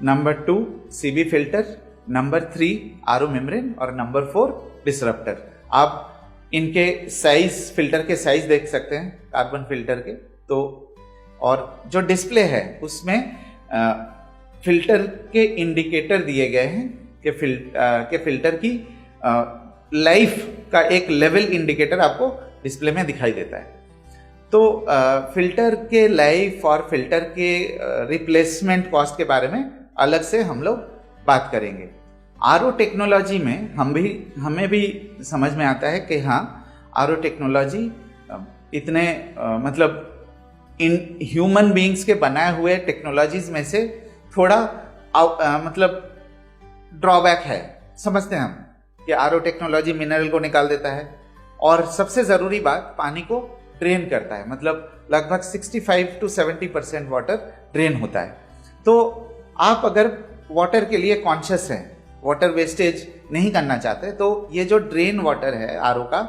number 2 CB filter, number 3 RO membrane और नंबर 4 डिसरप्टर। आप इनके साइज, फिल्टर के साइज देख सकते हैं कार्बन फिल्टर के। तो और जो डिस्प्ले है उसमें फिल्टर के इंडिकेटर दिए गए हैं कि फिल्टर की लाइफ का एक लेवल इंडिकेटर आपको डिस्प्ले में दिखाई देता है। तो फिल्टर के लाइफ और फिल्टर के रिप्लेसमेंट कॉस्ट के बारे में अलग से हम लोग बात करेंगे। आरओ टेक्नोलॉजी में हमें भी समझ में आता है कि हाँ, आरओ टेक्नोलॉजी इतने मतलब इन ह्यूमन बीइंग्स के बनाए हुए टेक्नोलॉजीज में से थोड़ा मतलब ड्रॉबैक है। समझते हैं हम कि आरओ टेक्नोलॉजी मिनरल को निकाल देता है, और सबसे ज़रूरी बात, पानी को ड्रेन करता है, मतलब लगभग 65 to 70% वाटर ड्रेन होता है। तो आप अगर वाटर के लिए कॉन्शियस हैं, वाटर वेस्टेज नहीं करना चाहते, तो ये जो ड्रेन वाटर है आरओ का,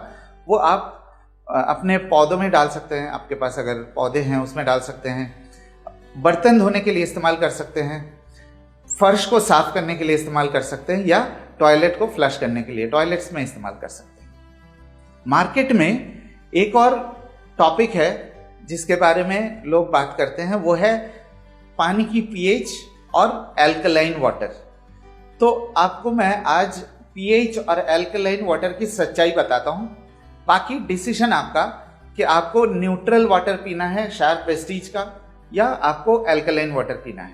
वो आप अपने पौधों में डाल सकते हैं, आपके पास अगर पौधे हैं उसमें डाल सकते हैं, बर्तन धोने के लिए इस्तेमाल कर सकते हैं, फर्श को साफ करने के लिए इस्तेमाल कर सकते हैं, या टॉयलेट को फ्लश करने के लिए टॉयलेट्स में इस्तेमाल कर सकते हैं। मार्केट में एक और टॉपिक है जिसके बारे में लोग बात करते हैं, वो है पानी की पीएच और एल्कलाइन वाटर। तो आपको मैं आज पीएच और एल्कलाइन वाटर की सच्चाई बताता हूं, बाकी डिसीजन आपका कि आपको न्यूट्रल वाटर पीना है शार्प वेस्टीज का या आपको एल्कलाइन वाटर पीना है।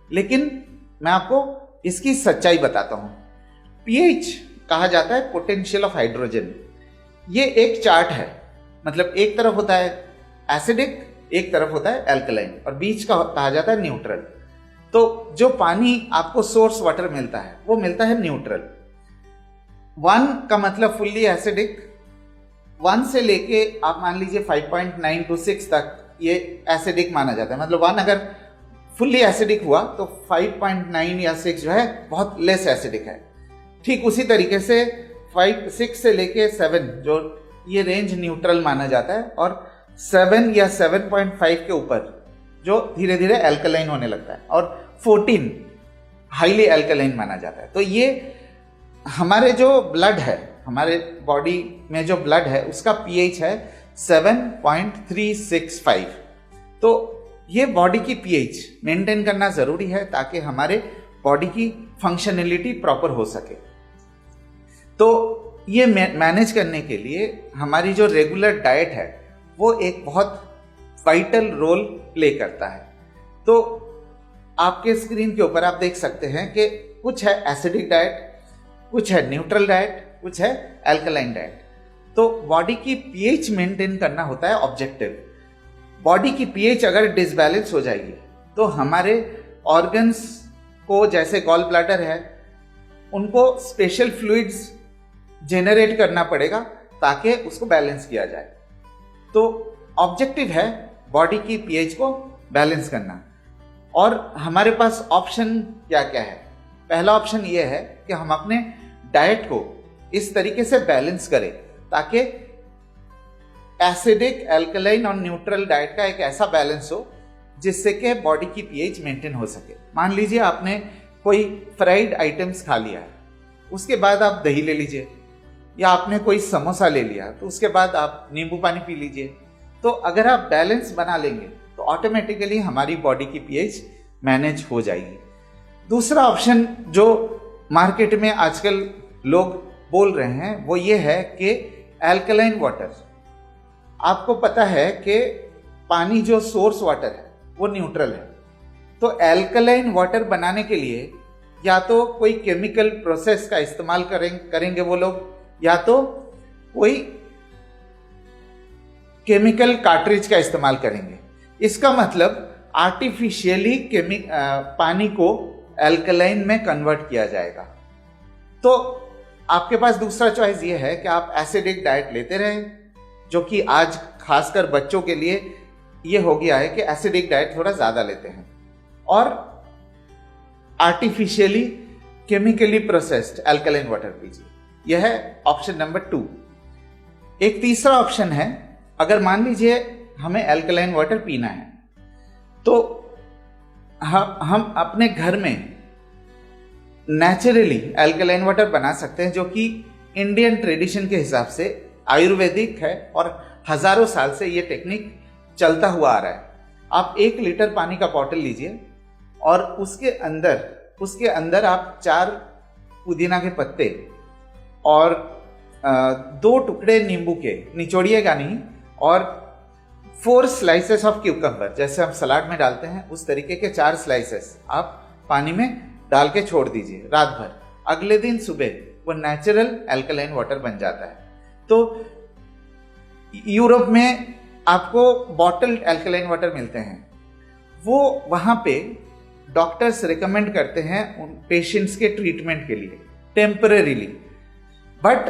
लेकिन मैं आपको इसकी सच्चाई बताता हूं। पीएच कहा जाता है पोटेंशियल ऑफ हाइड्रोजन। ये एक चार्ट है, मतलब एक तरफ होता है एसिडिक, एक तरफ होता है एल्कलाइन और बीच का कहा जाता है न्यूट्रल। तो जो पानी आपको सोर्स वाटर मिलता है वो मिलता है न्यूट्रल। 1 का मतलब फुल्ली एसिडिक, 1 से लेके आप मान लीजिए 5.9 to 6 तक ये एसिडिक माना जाता है। मतलब 1 अगर फुल्ली एसिडिक हुआ तो 5.9 या 6 जो है बहुत लेस एसिडिक है। ठीक उसी तरीके से 6 से लेके 7 जो ये रेंज न्यूट्रल माना जाता है, और 7 या 7.5 के ऊपर जो धीरे धीरे एल्कलाइन होने लगता है, और 14 हाईली एल्कलाइन माना जाता है। तो ये हमारे जो ब्लड है, हमारे बॉडी में जो ब्लड है उसका पीएच है 7.365। तो ये बॉडी की पीएच मेंटेन करना जरूरी है ताकि हमारे बॉडी की फंक्शनलिटी प्रॉपर हो सके। तो ये मैनेज करने के लिए हमारी जो रेगुलर डाइट है वो एक बहुत वाइटल रोल प्ले करता है। तो आपके स्क्रीन के ऊपर आप देख सकते हैं कि कुछ है एसिडिक डाइट, कुछ है न्यूट्रल डाइट, कुछ है एल्कलाइन डाइट। तो बॉडी की पीएच मेंटेन करना होता है ऑब्जेक्टिव। बॉडी की पीएच अगर डिसबैलेंस हो जाएगी तो हमारे ऑर्गन्स को, जैसे गॉल ब्लैडर है, उनको स्पेशल फ्लूइड्स जेनरेट करना पड़ेगा ताकि उसको बैलेंस किया जाए। तो ऑब्जेक्टिव है बॉडी की पीएच को बैलेंस करना। और हमारे पास ऑप्शन क्या क्या है? पहला ऑप्शन ये है कि हम अपने डाइट को इस तरीके से बैलेंस करें ताकि एसिडिक, एल्कलाइन और न्यूट्रल डाइट का एक ऐसा बैलेंस हो जिससे कि बॉडी की पीएच मेंटेन हो सके। मान लीजिए आपने कोई फ्राइड आइटम्स खा लिया है, उसके बाद आप दही ले लीजिए, या आपने कोई समोसा ले लिया तो उसके बाद आप नींबू पानी पी लीजिए। तो अगर आप बैलेंस बना लेंगे तो ऑटोमेटिकली हमारी बॉडी की पीएच मैनेज हो जाएगी। दूसरा ऑप्शन जो मार्केट में आजकल लोग बोल रहे हैं वो ये है कि एल्कलाइन वाटर। आपको पता है कि पानी जो सोर्स वाटर है वो न्यूट्रल है, तो एल्कलाइन वाटर बनाने के लिए या तो कोई केमिकल प्रोसेस का इस्तेमाल करेंगे वो लोग, या तो कोई केमिकल कार्ट्रिज का इस्तेमाल करेंगे। इसका मतलब आर्टिफिशियली पानी को एल्कलाइन में कन्वर्ट किया जाएगा। तो आपके पास दूसरा चॉइस ये है कि आप एसिडिक डाइट लेते रहें, जो कि आज खासकर बच्चों के लिए ये हो गया है कि एसिडिक डाइट थोड़ा ज़्यादा लेते हैं, और artificially chemically processed alkaline water पीजिए। यह है ऑप्शन नंबर 2। एक तीसरा ऑप्शन है, अगर मान लीजिए हमें एल्कलाइन वाटर पीना है तो हम अपने घर में नेचुरली एल्कलाइन वाटर बना सकते हैं, जो कि इंडियन ट्रेडिशन के हिसाब से आयुर्वेदिक है और हजारों साल से ये टेक्निक चलता हुआ आ रहा है। आप 1 लीटर पानी का बॉटल लीजिए और उसके अंदर आप 4 पुदीना के पत्ते और 2 टुकड़े नींबू के, निचोड़िएगा नहीं, और 4 स्लाइसेस ऑफ क्यूकम्बर, जैसे हम सलाद में डालते हैं उस तरीके के 4 स्लाइसेस आप पानी में डाल के छोड़ दीजिए रात भर। अगले दिन सुबह वो नेचुरल एल्कलाइन वाटर बन जाता है। तो यूरोप में आपको बॉटल्ड एल्कलाइन वाटर मिलते हैं, वो वहाँ पे डॉक्टर्स रिकमेंड करते हैं उन पेशेंट्स के ट्रीटमेंट के लिए टेम्परेरीली। बट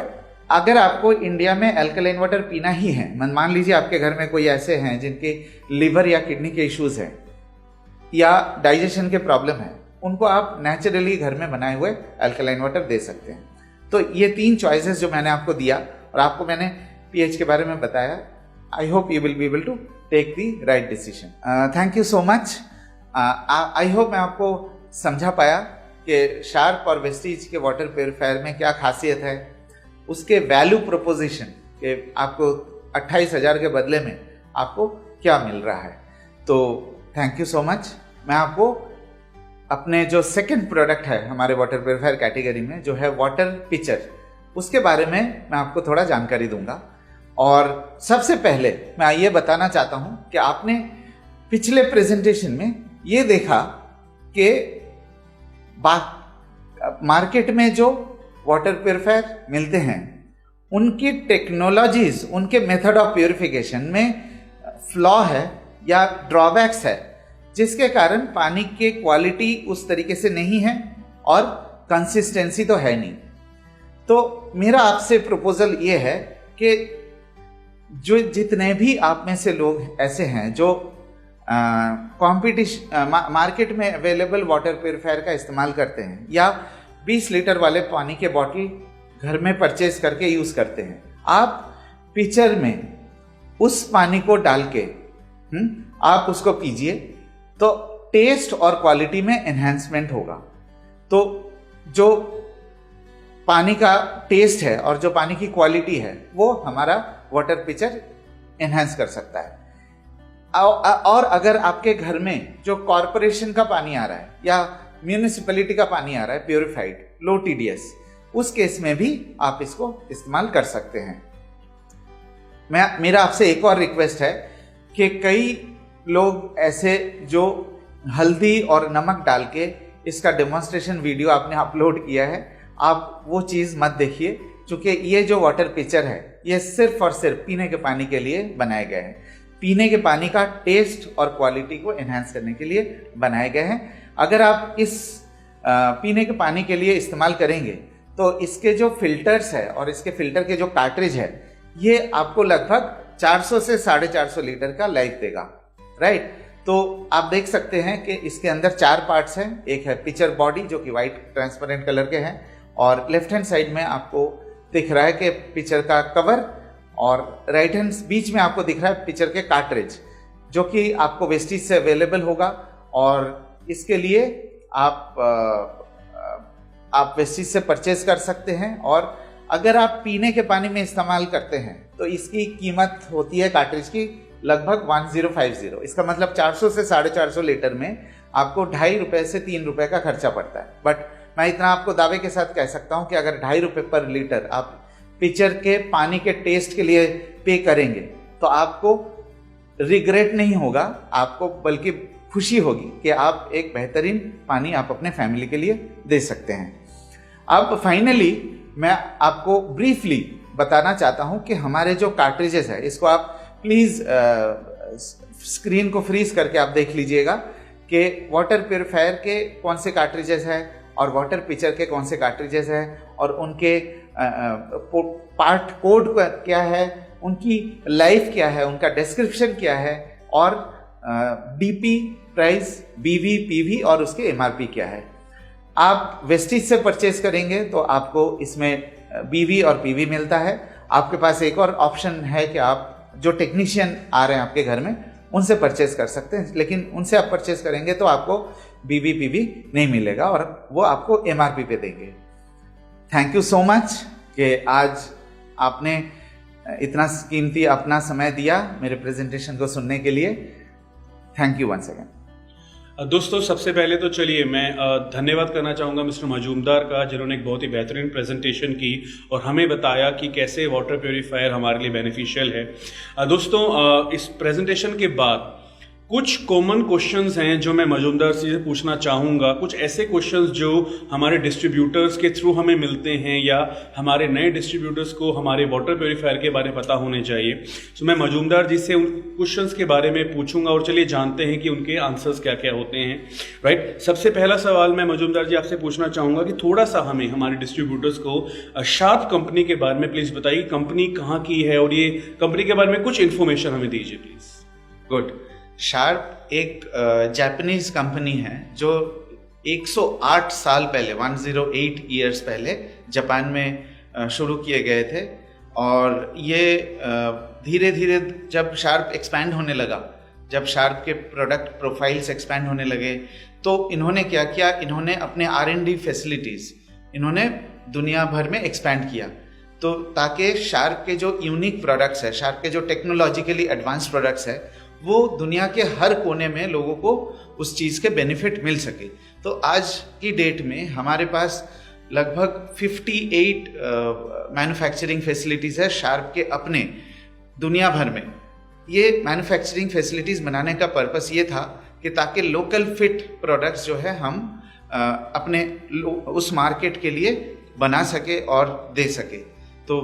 अगर आपको इंडिया में एल्कलाइन वाटर पीना ही है, मान लीजिए आपके घर में कोई ऐसे हैं जिनके लिवर या किडनी के इश्यूज हैं या डाइजेशन के प्रॉब्लम है, उनको आप नेचुरली घर में बनाए हुए एल्कलाइन वाटर दे सकते हैं। तो ये 3 चॉइसेस जो मैंने आपको दिया और आपको मैंने पीएच के बारे में बताया, I hope you will be able to take the right decision. Thank you so much. I hope मैं आपको समझा पाया कि शार्प और वेस्टीज के वाटर प्योरीफायर में क्या खासियत है, उसके वैल्यू प्रोपोजिशन कि आपको 28,000 के बदले में आपको क्या मिल रहा है। तो थैंक यू सो मच। मैं आपको अपने जो सेकंड प्रोडक्ट है हमारे वाटर प्योरीफायर कैटेगरी में, जो है वाटर पिचर, उसके बारे में मैं आपको थोड़ा जानकारी दूंगा। और सबसे पहले मैं ये बताना चाहता हूं कि आपने पिछले प्रेजेंटेशन में ये देखा कि मार्केट में जो वाटर प्योरीफायर मिलते हैं उनकी टेक्नोलॉजीज, उनके मेथड ऑफ प्योरिफिकेशन में फ्लॉ है या ड्रॉबैक्स है, जिसके कारण पानी की क्वालिटी उस तरीके से नहीं है और कंसिस्टेंसी तो है नहीं। तो मेरा आपसे प्रपोजल ये है कि जो जितने भी आप में से लोग ऐसे हैं जो मार्केट में अवेलेबल वाटर प्योरीफायर का इस्तेमाल करते हैं या 20 लीटर वाले पानी के बॉटल घर में परचेज करके यूज करते हैं, आप पिचर में उस पानी को डाल के आप उसको पीजिए तो टेस्ट और क्वालिटी में एनहांसमेंट होगा। तो जो पानी का टेस्ट है और जो पानी की क्वालिटी है वो हमारा वाटर पिचर एनहांस कर सकता है। और अगर आपके घर में जो कॉरपोरेशन का पानी आ रहा है या म्यूनिसिपैलिटी का पानी आ रहा है प्योरीफाइड लो टीडीएस, उस केस में भी आप इसको इस्तेमाल कर सकते हैं। मेरा आपसे एक और रिक्वेस्ट है कि कई लोग ऐसे जो हल्दी और नमक डाल के इसका डेमोन्स्ट्रेशन वीडियो आपने अपलोड किया है, आप वो चीज़ मत देखिए, क्योंकि ये जो वाटर पिचर है ये सिर्फ और सिर्फ पीने के पानी के लिए बनाए गए हैं। पीने के पानी का टेस्ट और क्वालिटी को एनहांस करने के लिए बनाए गए हैं। अगर आप इस पीने के पानी के लिए इस्तेमाल करेंगे तो इसके जो फिल्टर्स है और इसके फिल्टर के जो कार्ट्रिज है ये आपको लगभग 400 से 450 लीटर का लाइफ देगा, राइट। तो आप देख सकते हैं कि इसके अंदर 4 पार्ट्स हैं। एक है पिचर बॉडी जो कि वाइट ट्रांसपेरेंट कलर के हैं, और लेफ्ट हैंड साइड में आपको दिख रहा है कि पिचर का कवर, और राइट हैंड बीच में आपको दिख रहा है पिचर के कार्ट्रिज, जो कि आपको वेस्टीज से अवेलेबल होगा। और इसके लिए आप वेस्टीज से परचेज कर सकते हैं। और अगर आप पीने के पानी में इस्तेमाल करते हैं तो इसकी कीमत होती है कार्ट्रिज की लगभग 1050। इसका मतलब 400 से 450 लीटर में आपको 2.5 रुपए से 3 रुपए का खर्चा पड़ता है। बट मैं इतना आपको दावे के साथ कह सकता हूं कि अगर 2.5 रुपए पर लीटर आप पिचर के पानी के टेस्ट के लिए पे करेंगे तो आपको रिग्रेट नहीं होगा, आपको बल्कि खुशी होगी कि आप एक बेहतरीन पानी आप अपने फैमिली के लिए दे सकते हैं। अब फाइनली मैं आपको ब्रीफली बताना चाहता हूं कि हमारे जो कार्ट्रिजेस है, इसको आप प्लीज स्क्रीन को फ्रीज करके आप देख लीजिएगा कि वाटर प्योरीफायर के कौन से कार्ट्रिजेस हैं और वाटर पिचर के कौन से कार्ट्रिजेस हैं, और उनके पार्ट कोड क्या है, उनकी लाइफ क्या है, उनका डिस्क्रिप्शन क्या है, और डीपी, प्राइस, बीवी, पीवी और उसके एमआरपी क्या है। आप वेस्टीज से परचेज करेंगे तो आपको इसमें बीवी और पीवी मिलता है। आपके पास एक और ऑप्शन है कि आप जो टेक्नीशियन आ रहे हैं आपके घर में उनसे परचेज कर सकते हैं, लेकिन उनसे आप परचेज करेंगे तो आपको बीवी पीवी नहीं मिलेगा और वो आपको एमआरपी पे देंगे। थैंक यू सो मच कि आज आपने इतना कीमती अपना समय दिया मेरे प्रेजेंटेशन को सुनने के लिए। Thank you once again. दोस्तों, सबसे पहले तो चलिए मैं धन्यवाद करना चाहूँगा मिस्टर मजूमदार का, जिन्होंने एक बहुत ही बेहतरीन प्रेजेंटेशन की और हमें बताया कि कैसे वाटर प्योरीफायर हमारे लिए बेनिफिशियल है। दोस्तों, इस प्रेजेंटेशन के बाद कुछ कॉमन क्वेश्चंस हैं जो मैं मजूमदार से पूछना चाहूँगा। कुछ ऐसे क्वेश्चंस जो हमारे डिस्ट्रीब्यूटर्स के थ्रू हमें मिलते हैं या हमारे नए डिस्ट्रीब्यूटर्स को हमारे वाटर प्योरीफायर के बारे में पता होने चाहिए। तो मैं मजूमदार जी से उन क्वेश्चंस के बारे में पूछूंगा और चलिए जानते हैं कि उनके आंसर्स क्या क्या होते हैं। राइट, सबसे पहला सवाल मैं मजूमदार जी आपसे पूछना चाहूँगा कि थोड़ा सा हमें हमारे डिस्ट्रीब्यूटर्स को शार्प कंपनी के बारे में प्लीज़ बताइए। कंपनी कहाँ की है और ये कंपनी के बारे में कुछ इन्फॉर्मेशन हमें दीजिए प्लीज़। गुड। शार्प एक जापानीज कंपनी है जो 108 साल पहले 108 ईयर्स पहले जापान में शुरू किए गए थे। और ये धीरे धीरे जब शार्प एक्सपैंड होने लगा, जब शार्प के प्रोडक्ट प्रोफाइल्स एक्सपैंड होने लगे, तो इन्होंने क्या किया, इन्होंने अपने R&D फैसिलिटीज़ इन्होंने दुनिया भर में एक्सपैंड किया, तो ताकि शार्क के जो यूनिक प्रोडक्ट्स है, शार्क के जो टेक्नोलॉजिकली एडवांस प्रोडक्ट्स है, वो दुनिया के हर कोने में लोगों को उस चीज़ के बेनिफिट मिल सके। तो आज की डेट में हमारे पास लगभग 58 मैन्युफैक्चरिंग फैसिलिटीज़ है शार्क के अपने दुनिया भर में। ये मैन्युफैक्चरिंग फैसिलिटीज़ बनाने का पर्पस ये था कि ताकि लोकल फिट प्रोडक्ट्स जो है हम अपने उस मार्केट के लिए बना सके और दे सके। तो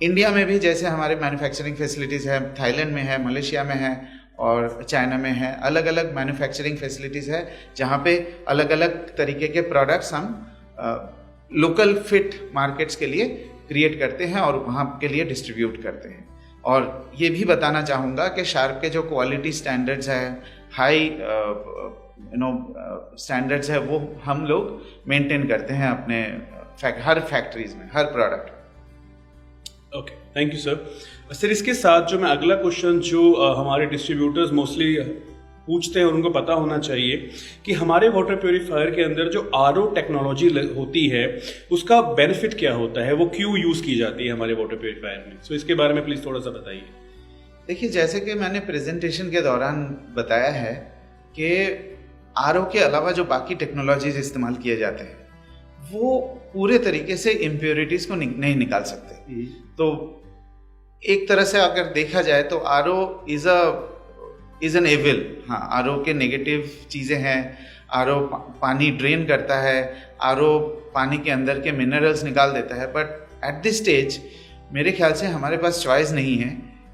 इंडिया में भी जैसे हमारे मैन्युफैक्चरिंग फैसिलिटीज़ है, थाईलैंड में है, मलेशिया में है और चाइना में है, अलग अलग मैन्युफैक्चरिंग फैसिलिटीज़ है जहाँ पे अलग अलग तरीके के प्रोडक्ट्स हम लोकल फिट मार्केट्स के लिए क्रिएट करते हैं और वहाँ के लिए डिस्ट्रीब्यूट करते हैं। और ये भी बताना चाहूँगा कि शार्क के जो क्वालिटी स्टैंडर्ड्स है, हाई स्टैंडर्ड्स है, वो हम लोग मेंटेन करते हैं अपने हर फैक्ट्रीज में, हर product. Okay, thank you sir. Sir इसके साथ जो मैं अगला क्वेश्चन जो हमारे डिस्ट्रीब्यूटर्स मोस्टली पूछते हैं और उनको पता होना चाहिए कि हमारे वाटर प्योरीफायर के अंदर जो RO टेक्नोलॉजी होती है उसका बेनिफिट क्या होता है, वो क्यों यूज़ की जाती है हमारे वाटर प्योरीफायर में? सो इसके बारे में प्लीज़ थोड़ा सा बताइए। देखिए, जैसे कि मैंने प्रेजेंटेशन के दौरान बताया है कि RO के अलावा जो बाकी टेक्नोलॉजीज इस्तेमाल किए जाते हैं वो पूरे तरीके से इम्प्योरिटीज को नहीं निकाल सकते। तो एक तरह से अगर देखा जाए तो RO इज एन एविल। हाँ, RO के नेगेटिव चीज़ें हैं। RO पानी ड्रेन करता है, RO पानी के अंदर के मिनरल्स निकाल देता है, बट एट दिस स्टेज मेरे ख्याल से हमारे पास चॉइस नहीं है।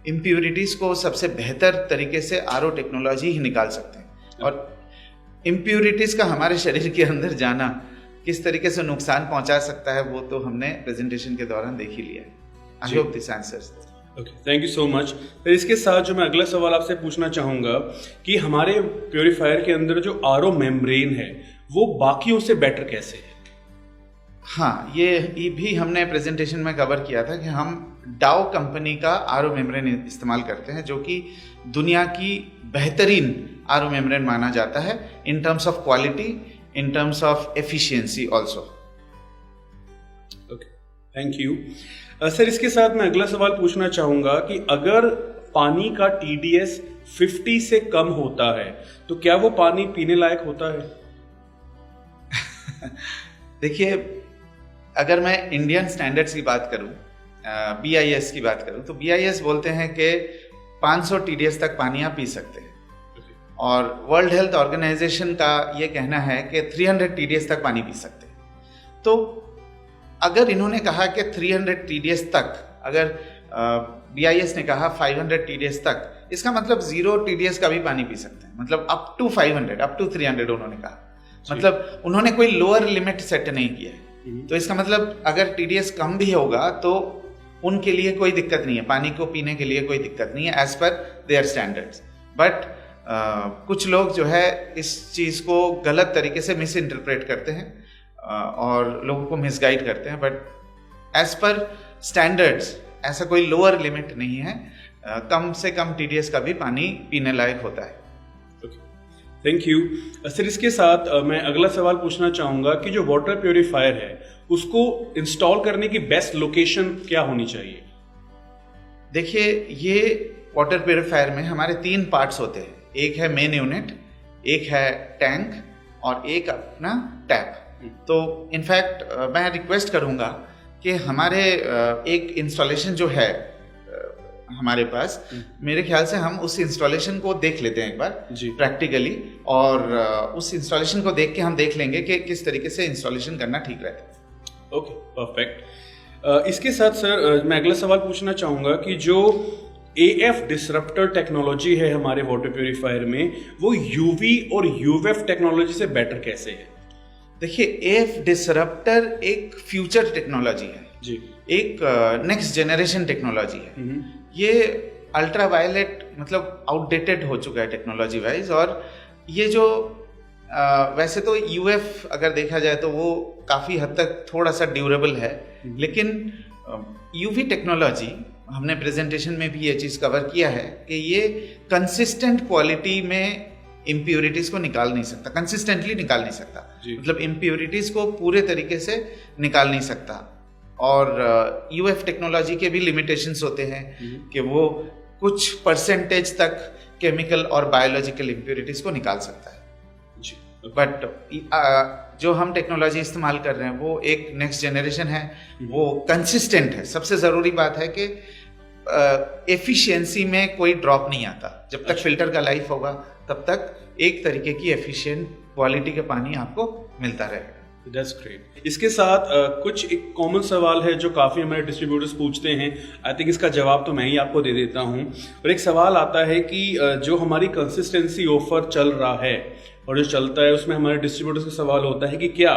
इम्प्योरिटीज़ को सबसे बेहतर तरीके से RO टेक्नोलॉजी ही निकाल सकते हैं। और इम्प्योरिटीज़ का हमारे शरीर के अंदर जाना किस तरीके से नुकसान पहुंचा सकता है वो तो हमने प्रेजेंटेशन के दौरान देख ही लिया है। I hope this answers. Okay, thank you so much. फिर इसके साथ जो मैं अगला सवाल आपसे पूछना चाहूँगा कि हमारे प्योरीफायर के अंदर जो RO मेम्ब्रेन है वो बाकियों से बेटर कैसे है? हाँ, ये भी हमने प्रेजेंटेशन में कवर किया था कि हम डाउ कंपनी का RO मेम्ब्रेन इस्तेमाल करते हैं जो कि दुनिया की बेहतरीन RO मेम्ब्रेन माना जाता है in terms of quality, in terms of efficiency also. Okay, thank you sir. इसके साथ मैं अगला सवाल पूछना चाहूँगा कि अगर पानी का TDS 50 से कम होता है तो क्या वो पानी पीने लायक होता है? देखिए, अगर मैं इंडियन स्टैंडर्ड्स की बात करूं, BIS की बात करूं, तो BIS बोलते हैं कि 500 TDS तक पानी आप पी सकते हैं। और वर्ल्ड हेल्थ ऑर्गेनाइजेशन का ये कहना है कि 300 TDS तक पानी पी सकते हैं। तो अगर इन्होंने कहा कि 300 TDS तक, अगर BIS ने कहा 500 TDS तक, इसका मतलब 0 TDS का भी पानी पी सकते हैं। मतलब अप टू 500, अप टू 300 उन्होंने कहा। मतलब उन्होंने कोई लोअर लिमिट सेट नहीं किया है। तो इसका मतलब अगर TDS कम भी होगा तो उनके लिए कोई दिक्कत नहीं है, पानी को पीने के लिए कोई दिक्कत नहीं है as per there standards. But कुछ लोग जो है इस चीज़ को गलत तरीके से मिस इंटरप्रेट करते हैं और लोगों को मिसगाइड करते हैं। बट एज पर स्टैंडर्ड्स ऐसा कोई लोअर लिमिट नहीं है, कम से कम TDS का भी पानी पीने लायक होता है। Thank you sir. इसके साथ मैं अगला सवाल पूछना चाहूँगा कि जो वाटर प्योरीफायर है उसको इंस्टॉल करने की बेस्ट लोकेशन क्या होनी चाहिए? देखिए, ये वाटर प्योरीफायर में हमारे 3 पार्ट्स होते हैं। एक है मेन यूनिट, एक है टैंक और एक अपना टैप। तो इनफैक्ट मैं रिक्वेस्ट करूँगा कि हमारे एक इंस्टॉलेशन जो है हमारे पास, मेरे ख्याल से हम उस इंस्टॉलेशन को देख लेते हैं एक बार प्रैक्टिकली, और उस इंस्टॉलेशन को देख के हम देख लेंगे कि किस तरीके से इंस्टॉलेशन करना ठीक रहता है। Okay, perfect. इसके साथ सर मैं अगला सवाल पूछना चाहूँगा कि जो AF डिसरप्टर टेक्नोलॉजी है हमारे वाटर प्योरीफायर में, वो UV और UF टेक्नोलॉजी से बेटर कैसे है? देखिए, AF डिसरप्टर एक फ्यूचर टेक्नोलॉजी है जी, एक नेक्स्ट जनरेशन टेक्नोलॉजी है। ये अल्ट्रा वायलेट मतलब आउटडेटेड हो चुका है टेक्नोलॉजी वाइज। और ये जो वैसे तो UF अगर देखा जाए तो वो काफ़ी हद तक थोड़ा सा ड्यूरेबल है, लेकिन UV टेक्नोलॉजी, हमने प्रेजेंटेशन में भी ये चीज़ कवर किया है कि ये कंसिस्टेंट क्वालिटी में इम्प्योरिटीज को निकाल नहीं सकता, कंसिस्टेंटली निकाल नहीं सकता, मतलब इम्प्योरिटीज को पूरे तरीके से निकाल नहीं सकता। और यूएफ टेक्नोलॉजी के भी लिमिटेशंस होते हैं कि वो कुछ परसेंटेज तक केमिकल और बायोलॉजिकल इम्प्योरिटीज को निकाल सकता है। बट जो हम टेक्नोलॉजी इस्तेमाल कर रहे हैं वो एक नेक्स्ट जनरेशन है, वो कंसिस्टेंट है। सबसे ज़रूरी बात है कि एफिशिएंसी में कोई ड्रॉप नहीं आता। जब तक फिल्टर का लाइफ होगा तब तक एक तरीके की एफिशिएंट क्वालिटी के पानी आपको मिलता रहेगा। That's great. इसके साथ कुछ एक कॉमन सवाल है जो काफ़ी हमारे डिस्ट्रीब्यूटर्स पूछते हैं। आई थिंक इसका जवाब तो मैं ही आपको दे देता हूँ। और एक सवाल आता है कि जो हमारी कंसिस्टेंसी ऑफर चल रहा है और जो चलता है उसमें हमारे डिस्ट्रीब्यूटर्स का सवाल होता है कि क्या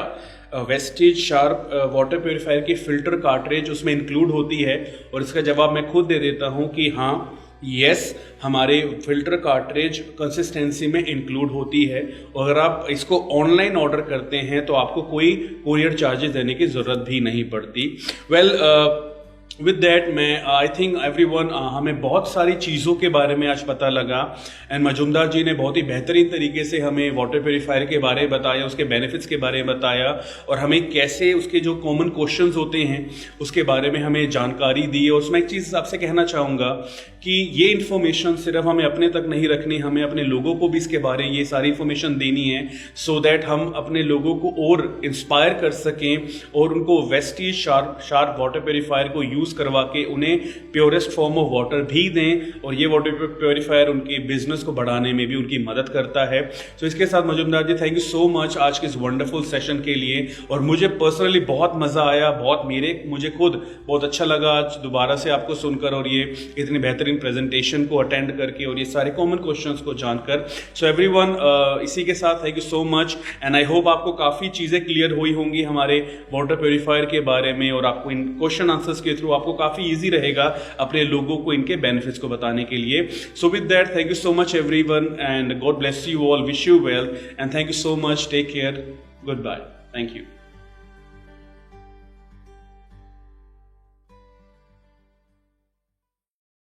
वेस्टीज शार्प वाटर प्योरीफायर की फ़िल्टर कार्ट्रेज उसमें इंक्लूड होती है। और इसका जवाब मैं खुद दे देता हूँ कि हाँ, यस, हमारे फिल्टर कार्ट्रेज कंसिस्टेंसी में इंक्लूड होती है। और अगर आप इसको ऑनलाइन ऑर्डर करते हैं तो आपको कोई कोरियर चार्जेस देने की ज़रूरत भी नहीं पड़ती। विद दैट मैं आई थिंक एवरीवन हमें बहुत सारी चीज़ों के बारे में आज पता लगा। एंड मजूमदार जी ने बहुत ही बेहतरीन तरीके से हमें वाटर प्योरीफायर के बारे में बताया, उसके बेनिफिट्स के बारे में बताया और हमें कैसे उसके जो कॉमन क्वेश्चंस होते हैं उसके बारे में हमें जानकारी दी। और उसमें एक चीज़ आपसे कहना चाहूँगा कि ये इन्फॉर्मेशन सिर्फ हमें अपने तक नहीं रखनी, हमें अपने लोगों को भी इसके बारे में ये सारी इन्फॉर्मेशन देनी है, सो दैट हम अपने लोगों को और इंस्पायर कर सकें और उनको वेस्टीज शार्प वाटर प्योरीफायर को यूज़ करवा के उन्हें प्योरेस्ट फॉर्म ऑफ वाटर भी दें। और ये वाटर प्योरीफायर उनके बिजनेस को बढ़ाने में भी उनकी मदद करता है। तो इसके साथ मजूमदार जी, थैंक यू सो मच आज के इस वंडरफुल सेशन के लिए। और मुझे पर्सनली बहुत मज़ा आया, मुझे खुद बहुत अच्छा लगा आज दोबारा से आपको सुनकर और ये इतनी बेहतरीन प्रेजेंटेशन को अटेंड करके और ये सारे कॉमन क्वेश्चंस को जानकर। सो एवरीवन, इसी के साथ thank you so much and I hope आपको काफ़ी चीज़ें क्लियर हुई होंगी हमारे वाटर प्योरीफायर के बारे में और आपको इन क्वेश्चन आंसर्स के थ्रू आपको काफ़ी ईजी रहेगा अपने लोगों को इनके बेनिफिट्स को बताने के लिए। So with that, thank you so much everyone and God bless you all, wish you well and thank you so much, take care, goodbye, thank you.